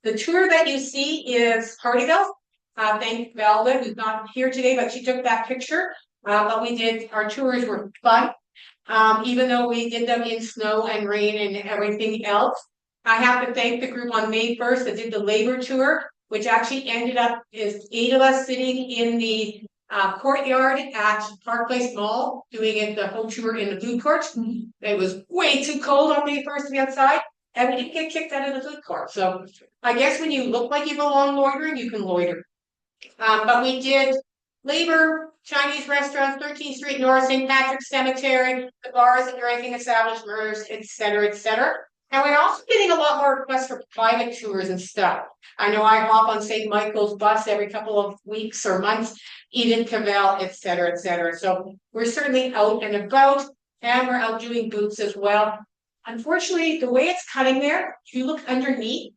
The tour that you see is Hardyville. Thank Velda, who's not here today, but she took that picture. But we did, our tours were fun. Even though we did them in snow and rain and everything else. I have to thank the group on May 1st that did the labor tour, which actually ended up is 8 of us sitting in the courtyard at Park Place Mall, doing it the whole tour in the food court. It was way too cold on May 1st to be outside, and we didn't get kicked out of the food court. So I guess when you look like you belong loitering, you can loiter. But we did Labor, Chinese restaurants, 13th Street North, St. Patrick's Cemetery, the bars and drinking establishments, et cetera, et cetera. And we're also getting a lot more requests for private tours and stuff. I know I hop on St. Michael's bus every couple of weeks or months, Eden Cavell, et cetera, et cetera. So we're certainly out and about, and we're out doing booths as well. Unfortunately, the way it's cutting there, if you look underneath,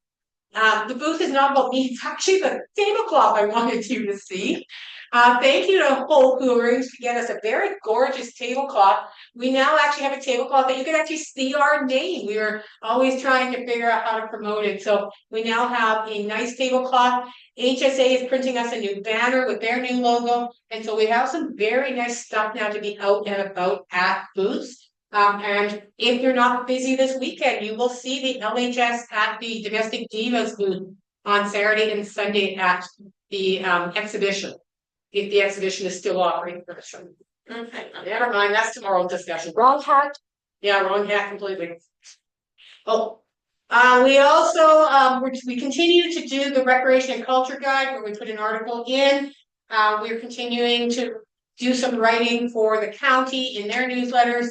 the booth is not about me, it's actually the tablecloth I wanted you to see. Thank you to Hope who arranged to get us a very gorgeous tablecloth. We now actually have a tablecloth that you can actually see our name. We were always trying to figure out how to promote it. So we now have a nice tablecloth. HSA is printing us a new banner with their new logo. And so we have some very nice stuff now to be out and about at booths. And if you're not busy this weekend, you will see the LHS at the Domestic Divas booth on Saturday and Sunday at the exhibition. If the exhibition is still operating for us. Never mind, that's tomorrow's discussion. Wrong hat. Yeah, wrong hat completely. Oh, we also we continue to do the Recreation and Culture Guide where we put an article in. We're continuing to do some writing for the county in their newsletters.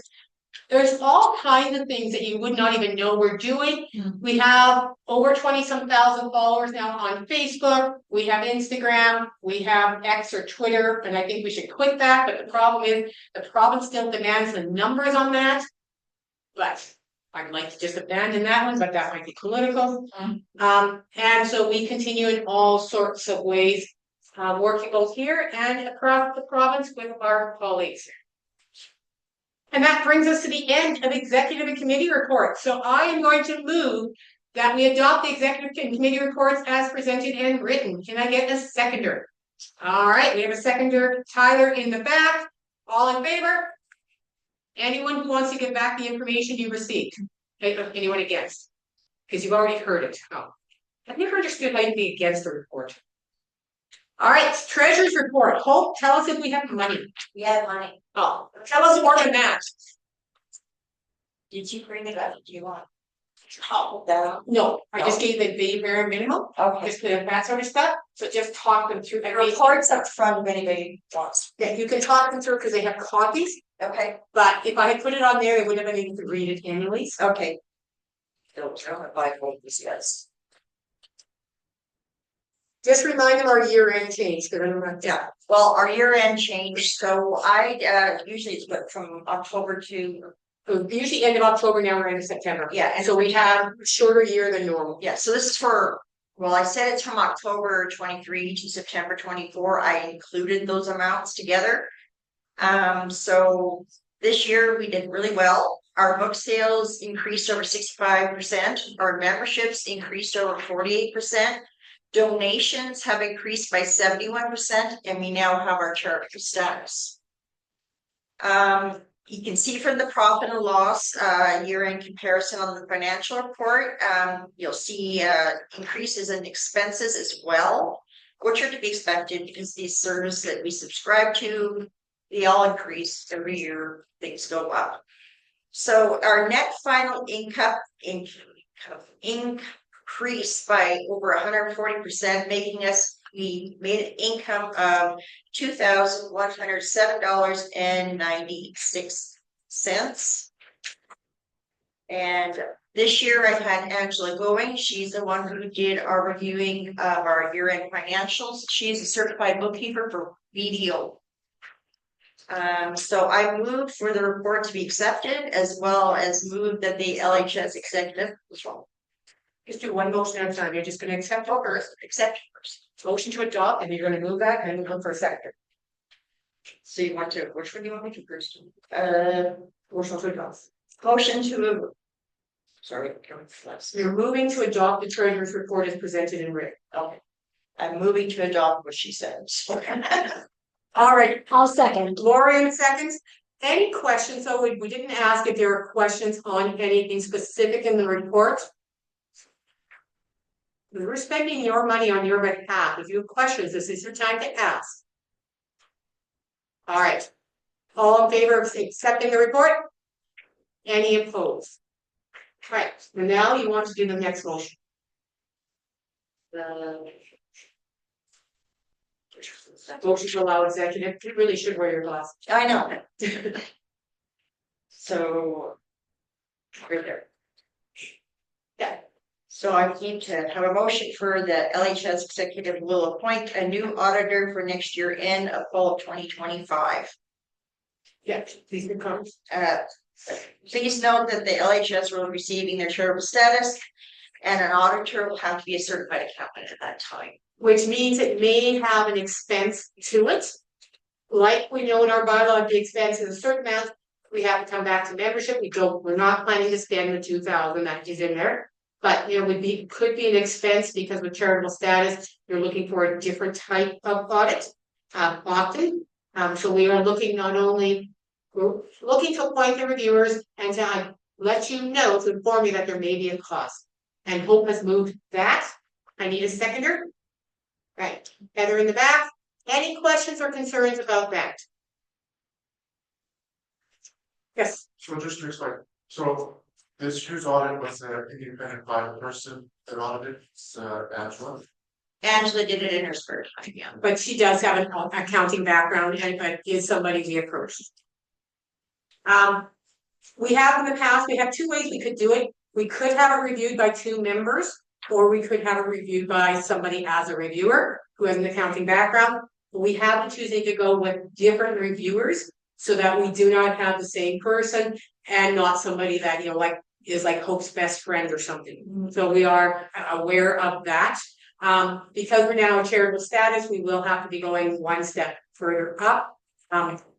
There's all kinds of things that you would not even know we're doing. We have over 20-some thousand followers now on Facebook. We have Instagram. We have X or Twitter, and I think we should quit that. But the problem is the province still demands the numbers on that. But I'd like to just abandon that one, but that might be political. And so we continue in all sorts of ways, working both here and across the province with our colleagues. And that brings us to the end of executive and committee reports. So I am going to move that we adopt the executive and committee reports as presented and written. Can I get a seconder? All right, we have a seconder, Tyler in the back. All in favor? Anyone who wants to give back the information you received? Anyone against? Because you've already heard it. Oh. I've never understood how you be against the report. All right, treasurer's report. Hope, tell us if we have money. We have money. Oh, tell us more than that. Did you bring it up? Do you want? No, I just gave the bare minimum. Okay. Just that sort of stuff. So just talk them through. Reports up front if anybody wants. Yeah, you can talk them through because they have copies. Okay. But if I had put it on there, they wouldn't have been able to read it anyways. Okay. Don't buy this, yes. Just remind them our year-end change. Yeah, well, our year end changed, so I usually it's what from October to, Usually end of October, now we're into September. yeah, and So we have a shorter year than normal. yeah, so this is for, well, I said it's from October 23 to September 24. I included those amounts together. So this year we did really well. Our book sales increased over 65%. Our memberships increased over 48%. Donations have increased by 71%, and we now have our charter status. You can see from the profit and loss year-end comparison on the financial report, you'll see increases in expenses as well, which are to be expected because these services that we subscribe to, they all increase every year, things go up. So our net final income increased by over 140%, making us, we made an income of $2,107.96. And this year I had Angela going. She's the one who did our reviewing of our year-end financials. She's a certified bookkeeper for BDO. So I moved for the report to be accepted, as well as moved that the LHS executive was wrong. Just do one motion at a time. You're just going to accept it first. Accept first. Motion to adopt, and you're going to move that and look for a second. So you want to, which one do you want me to first? Motion to adopt. Motion to, sorry, You're moving to adopt the treasurer's report as presented in written. okay. I'm moving to adopt what she says. All right, I'll second. Gloria seconds. Any questions? So we didn't ask if there were questions on anything specific in the report. We're spending your money on your behalf. If you have questions, this is your time to ask. All right. All in favor of accepting the report? Any opposed? All right, and now you want to do the next motion. Motion to allow executive, you really should wear your glasses. I know. So. Right there. Yeah, so I need to have a motion for the LHS executive will appoint a new auditor for next year in fall of 2025. Yeah, please become. Please note that the LHS will be receiving their charitable status and an auditor will have to be a certified accountant at that time. Which means it may have an expense to it. Like we know in our bylaw, the expense is a certain amount, we have to come back to membership, we're not planning to spend the 2,000 that is in there. But you know, could be an expense because with charitable status, you're looking for a different type of audit, often. So we are looking we're looking to appoint the reviewers and to let you know, to inform you that there may be a cost. And Hope has moved that. I need a seconder. Right, Heather in the back. Any questions or concerns about that? Yes. So just to explain, so this year's audit was an independent private person that audited, Angela. Angela did it in her spare time, yeah. But she does have an accounting background and but is somebody we approached. We have in the past, we have two ways we could do it. We could have it reviewed by two members, or we could have it reviewed by somebody as a reviewer who has an accounting background. We have been choosing to go with different reviewers so that we do not have the same person and not somebody that, you know, like is like Hope's best friend or something. So we are aware of that. Because we're now a charitable status, we will have to be going one step further up.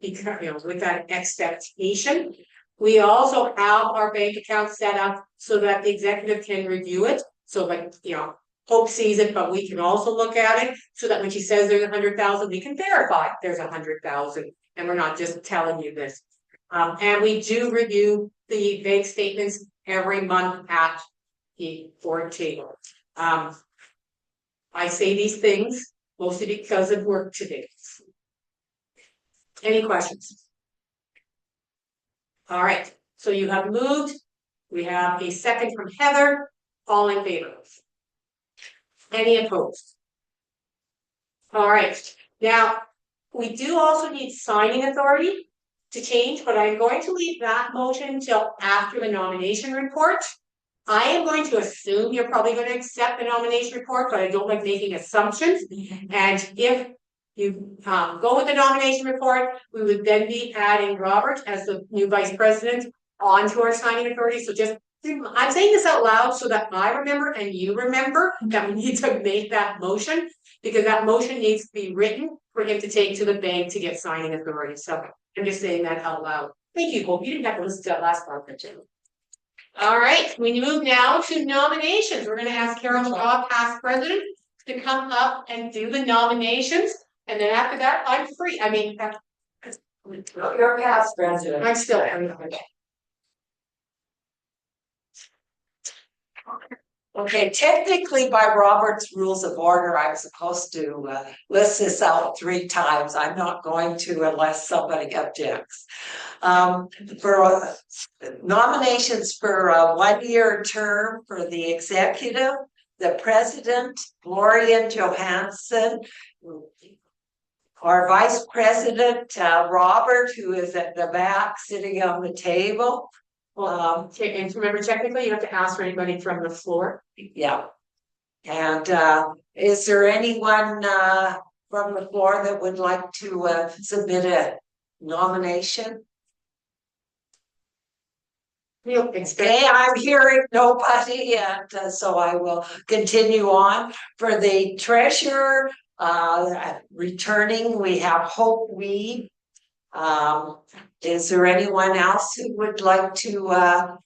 Because, you know, with that expectation. We also have our bank account set up so that the executive can review it. So like, you know, Hope sees it, but we can also look at it so that when she says there's 100,000, we can verify there's 100,000 and we're not just telling you this. And we do review the bank statements every month at the board table. I say these things mostly because of work today. Any questions? All right, so you have moved. We have a second from Heather. All in favor? Any opposed? All right, now we do also need signing authority to change, but I'm going to leave that motion until after the nomination report. I am going to assume you're probably going to accept the nomination report, but I don't like making assumptions. And if you go with the nomination report, we would then be adding Robert as the new vice president onto our signing authority. So just, I'm saying this out loud so that I remember and you remember that we need to make that motion, because that motion needs to be written for him to take to the bank to get signing authority. So I'm just saying that out loud. Thank you, Hope. You didn't have to listen to that last part, did you? All right, we move now to nominations. We're going to ask Carol McGaw, past president, to come up and do the nominations. And then after that, I'm free. I mean, You're past president. I'm still. Okay, technically by Robert's Rules of Order, I'm supposed to list this out 3 times. I'm not going to unless somebody objects. For nominations for a 1-year term for the executive, the president, Gloria Johansson, our vice president, Robert, who is at the back sitting on the table. And remember, technically, you have to ask for anybody from the floor. Yeah. And is there anyone from the floor that would like to submit a nomination? Okay, I'm hearing nobody, and so I will continue on. For the treasurer, returning, we have Hope Weed. Is there anyone else who would like to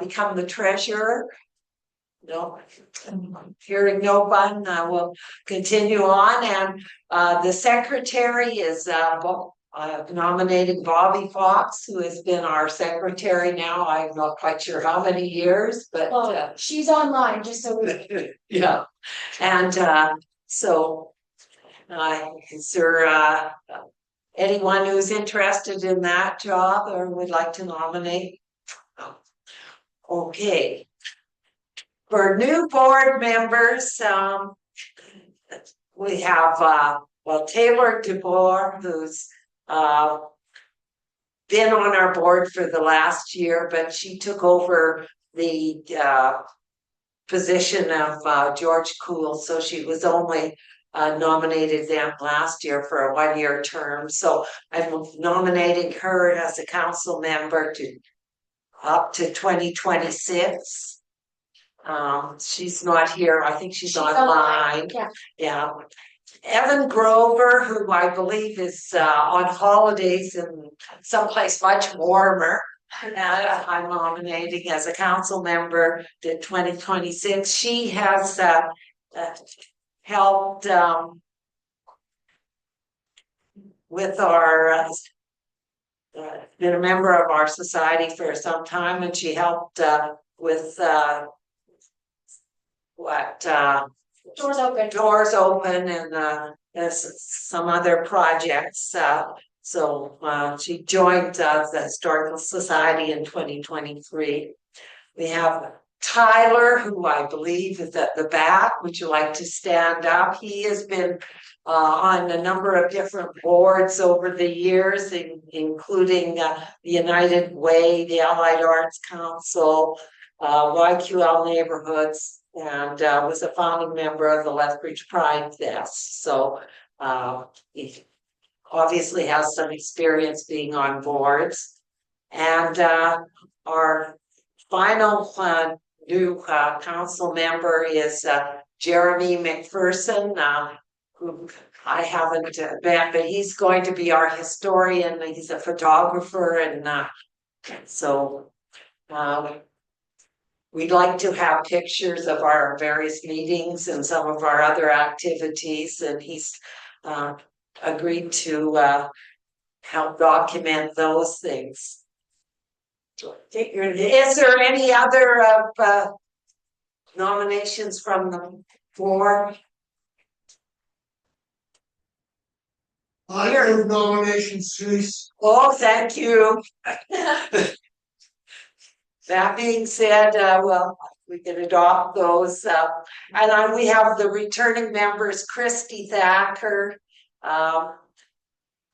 become the treasurer? No, hearing no one, I will continue on. And the secretary is nominated Bobby Fox, who has been our secretary now. I'm not quite sure how many years, but She's online, just so yeah. And so is there Anyone who's interested in that job or would like to nominate? Okay. For new board members, we have, Taylor DeBoer, who's been on our board for the last year, but she took over the position of George Cool, so she was only nominated then last year for a 1-year term. So I'm nominating her as a council member to up to 2026. She's not here. I think she's online. Yeah. Evan Grover, who I believe is on holidays in someplace much warmer. I'm nominating as a council member to 2026. She has helped with our been a member of our society for some time, and she helped with Doors Open and some other projects. So she joined the Historical Society in 2023. We have Tyler, who I believe is at the back. Would you like to stand up? He has been on a number of different boards over the years, including the United Way, the Allied Arts Council, YQL Neighborhoods, and was a founding member of the Lethbridge Pride Fest. So he obviously has some experience being on boards. And our final new council member is Jeremy McPherson, who I haven't met, but he's going to be our historian. He's a photographer, and so we'd like to have pictures of our various meetings and some of our other activities, and he's agreed to help document those things. Is there any other nominations from the floor? I have nominations, please. Oh, thank you. That being said, we can adopt those. And then we have the returning members, Christy Thacker,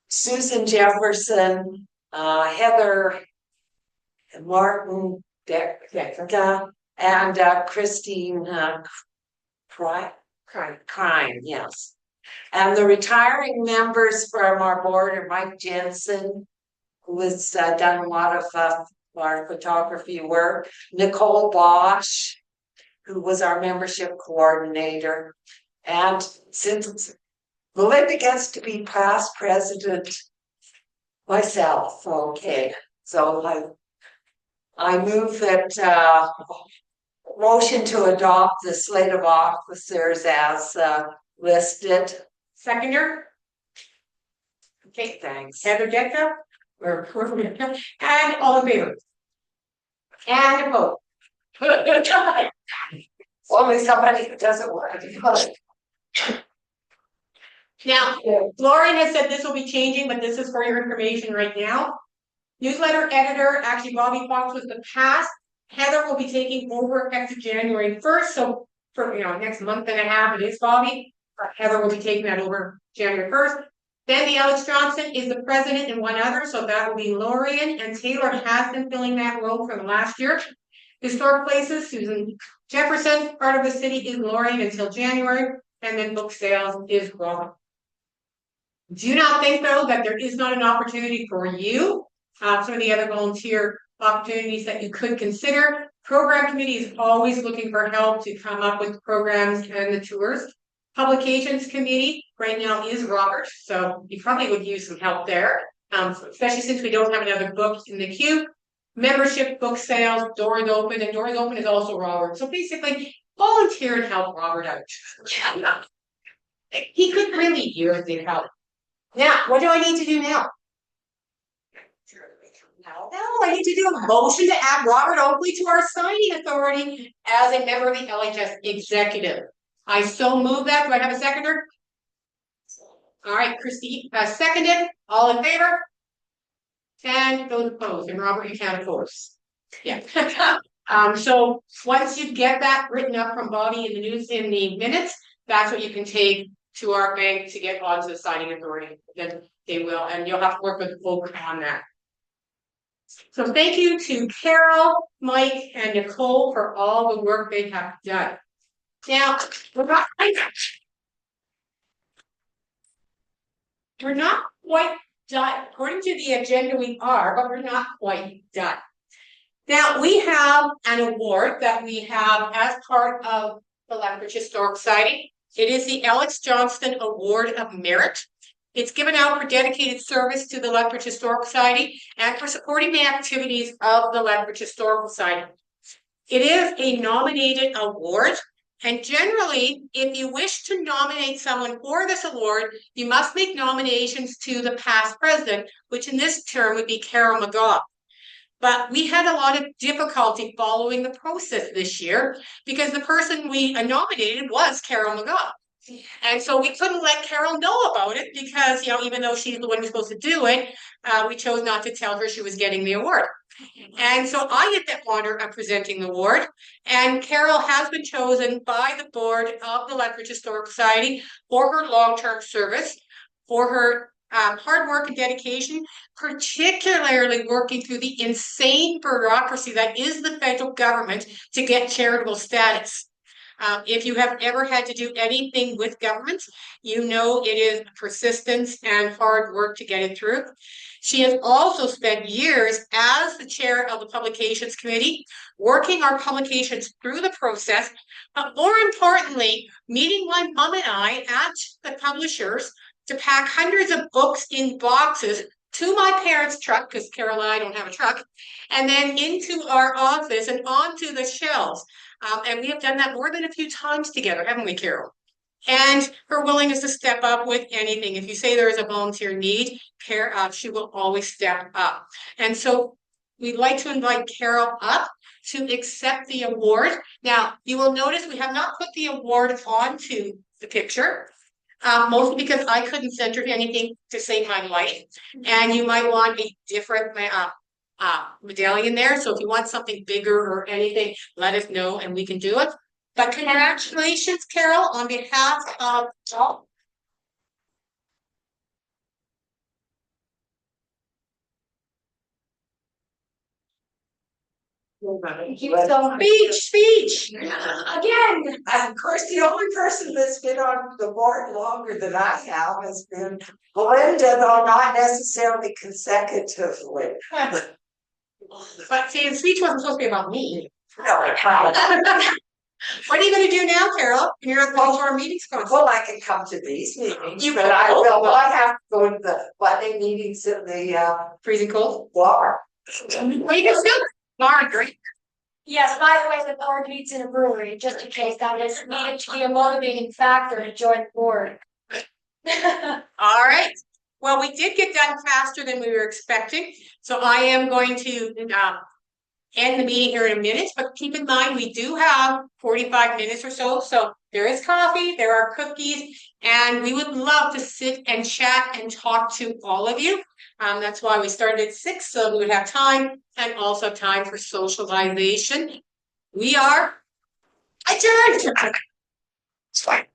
Susan Jefferson, Heather Martin Decca, and Christine Crime, yes. And the retiring members from our board are Mike Jensen, who has done a lot of our photography work, Nicole Bosch, who was our membership coordinator, and since Melinda gets to be past president myself, okay, so I move that motion to adopt the slate of officers as listed. Seconder? Okay, Thanks. Heather Decca, and all in favor? And a vote. Only somebody who doesn't work. Now, Lauren has said this will be changing, but this is for your information right now. Newsletter editor, actually Bobby Fox was the past. Heather will be taking over effective January 1st. So for next month and a half, it is Bobby. Heather will be taking that over January 1st. Then the Alex Johnson is the president and one other, so that will be Lorian, and Taylor has been filling that role from last year. Historic Places, Susan Jefferson, part of the city is Lorian until January, and then book sales is Robin. Do not think though that there is not an opportunity for you. Some of the other volunteer opportunities that you could consider. Program committee is always looking for help to come up with programs and the tours. Publications committee right now is Robert, so you probably would use some help there, especially since we don't have another book in the queue. Membership, book sales, Doors Open, and Doors Open is also Robert. So basically, volunteer and help Robert out. He could really use the help. Now, what do I need to do now? No, I need to do a motion to add Robert Oakley to our signing authority as a member of the LHS executive. I so move that. Do I have a seconder? All right, Christie, seconded, all in favor? And those opposed, and Robert, you can't oppose. Yeah. So once you get that written up from Bobby in the news in the minutes, that's what you can take to our bank to get onto the signing authority. Then they will, and you'll have to work with folks on that. So thank you to Carol, Mike, and Nicole for all the work they have done. Now, we're not quite done. According to the agenda, we are, but we're not quite done. Now, we have an award that we have as part of the Lethbridge Historic Society. It is the Alex Johnston Award of Merit. It's given out for dedicated service to the Lethbridge Historic Society and for supporting the activities of the Lethbridge Historical Society. It is a nominated award, and generally, if you wish to nominate someone for this award, you must make nominations to the past president, which in this term would be Carol McGaugh. But we had a lot of difficulty following the process this year because the person we nominated was Carol McGaugh. And so we couldn't let Carol know about it because, even though she's the one who's supposed to do it, we chose not to tell her she was getting the award. And so I get the honor of presenting the award, and Carol has been chosen by the board of the Lethbridge Historic Society for her long-term service, for her hard work and dedication, particularly working through the insane bureaucracy that is the federal government to get charitable status. If you have ever had to do anything with government, you know it is persistence and hard work to get it through. She has also spent years as the chair of the Publications Committee, working our publications through the process, but more importantly, meeting my mom and I at the publishers to pack hundreds of books in boxes to my parents' truck, because Carol and I don't have a truck, and then into our office and onto the shelves. And we have done that more than a few times together, haven't we, Carol? And her willingness to step up with anything. If you say there is a volunteer need, she will always step up. And so we'd like to invite Carol up to accept the award. Now, you will notice we have not put the award onto the picture, mostly because I couldn't send her anything to save my life. And you might want a different medallion there. So if you want something bigger or anything, let us know and we can do it. But congratulations, Carol, on behalf of all. Thank you so much. Speech. Again, of course, the only person that's been on the board longer than I have has been Belinda, though not necessarily consecutively. But see, the speech wasn't supposed to be about me. No, it can't. What are you going to do now, Carol? You're going to go to our meetings. Well, I can come to these meetings, You but I will. will not have to go to the Monday meetings in the Freezing cold. bar. Well, you can still. Lauren, great. Yes, by the way, the board meets in a brewery, just in case that is needed to be a motivating factor to join the board. All right. Well, we did get done faster than we were expecting. So I am going to end the meeting here in a minute, but keep in mind, we do have 45 minutes or so. So there is coffee, there are cookies, and we would love to sit and chat and talk to all of you. That's why we started at 6, so we would have time and also time for socialization. We are adjourned. Sorry.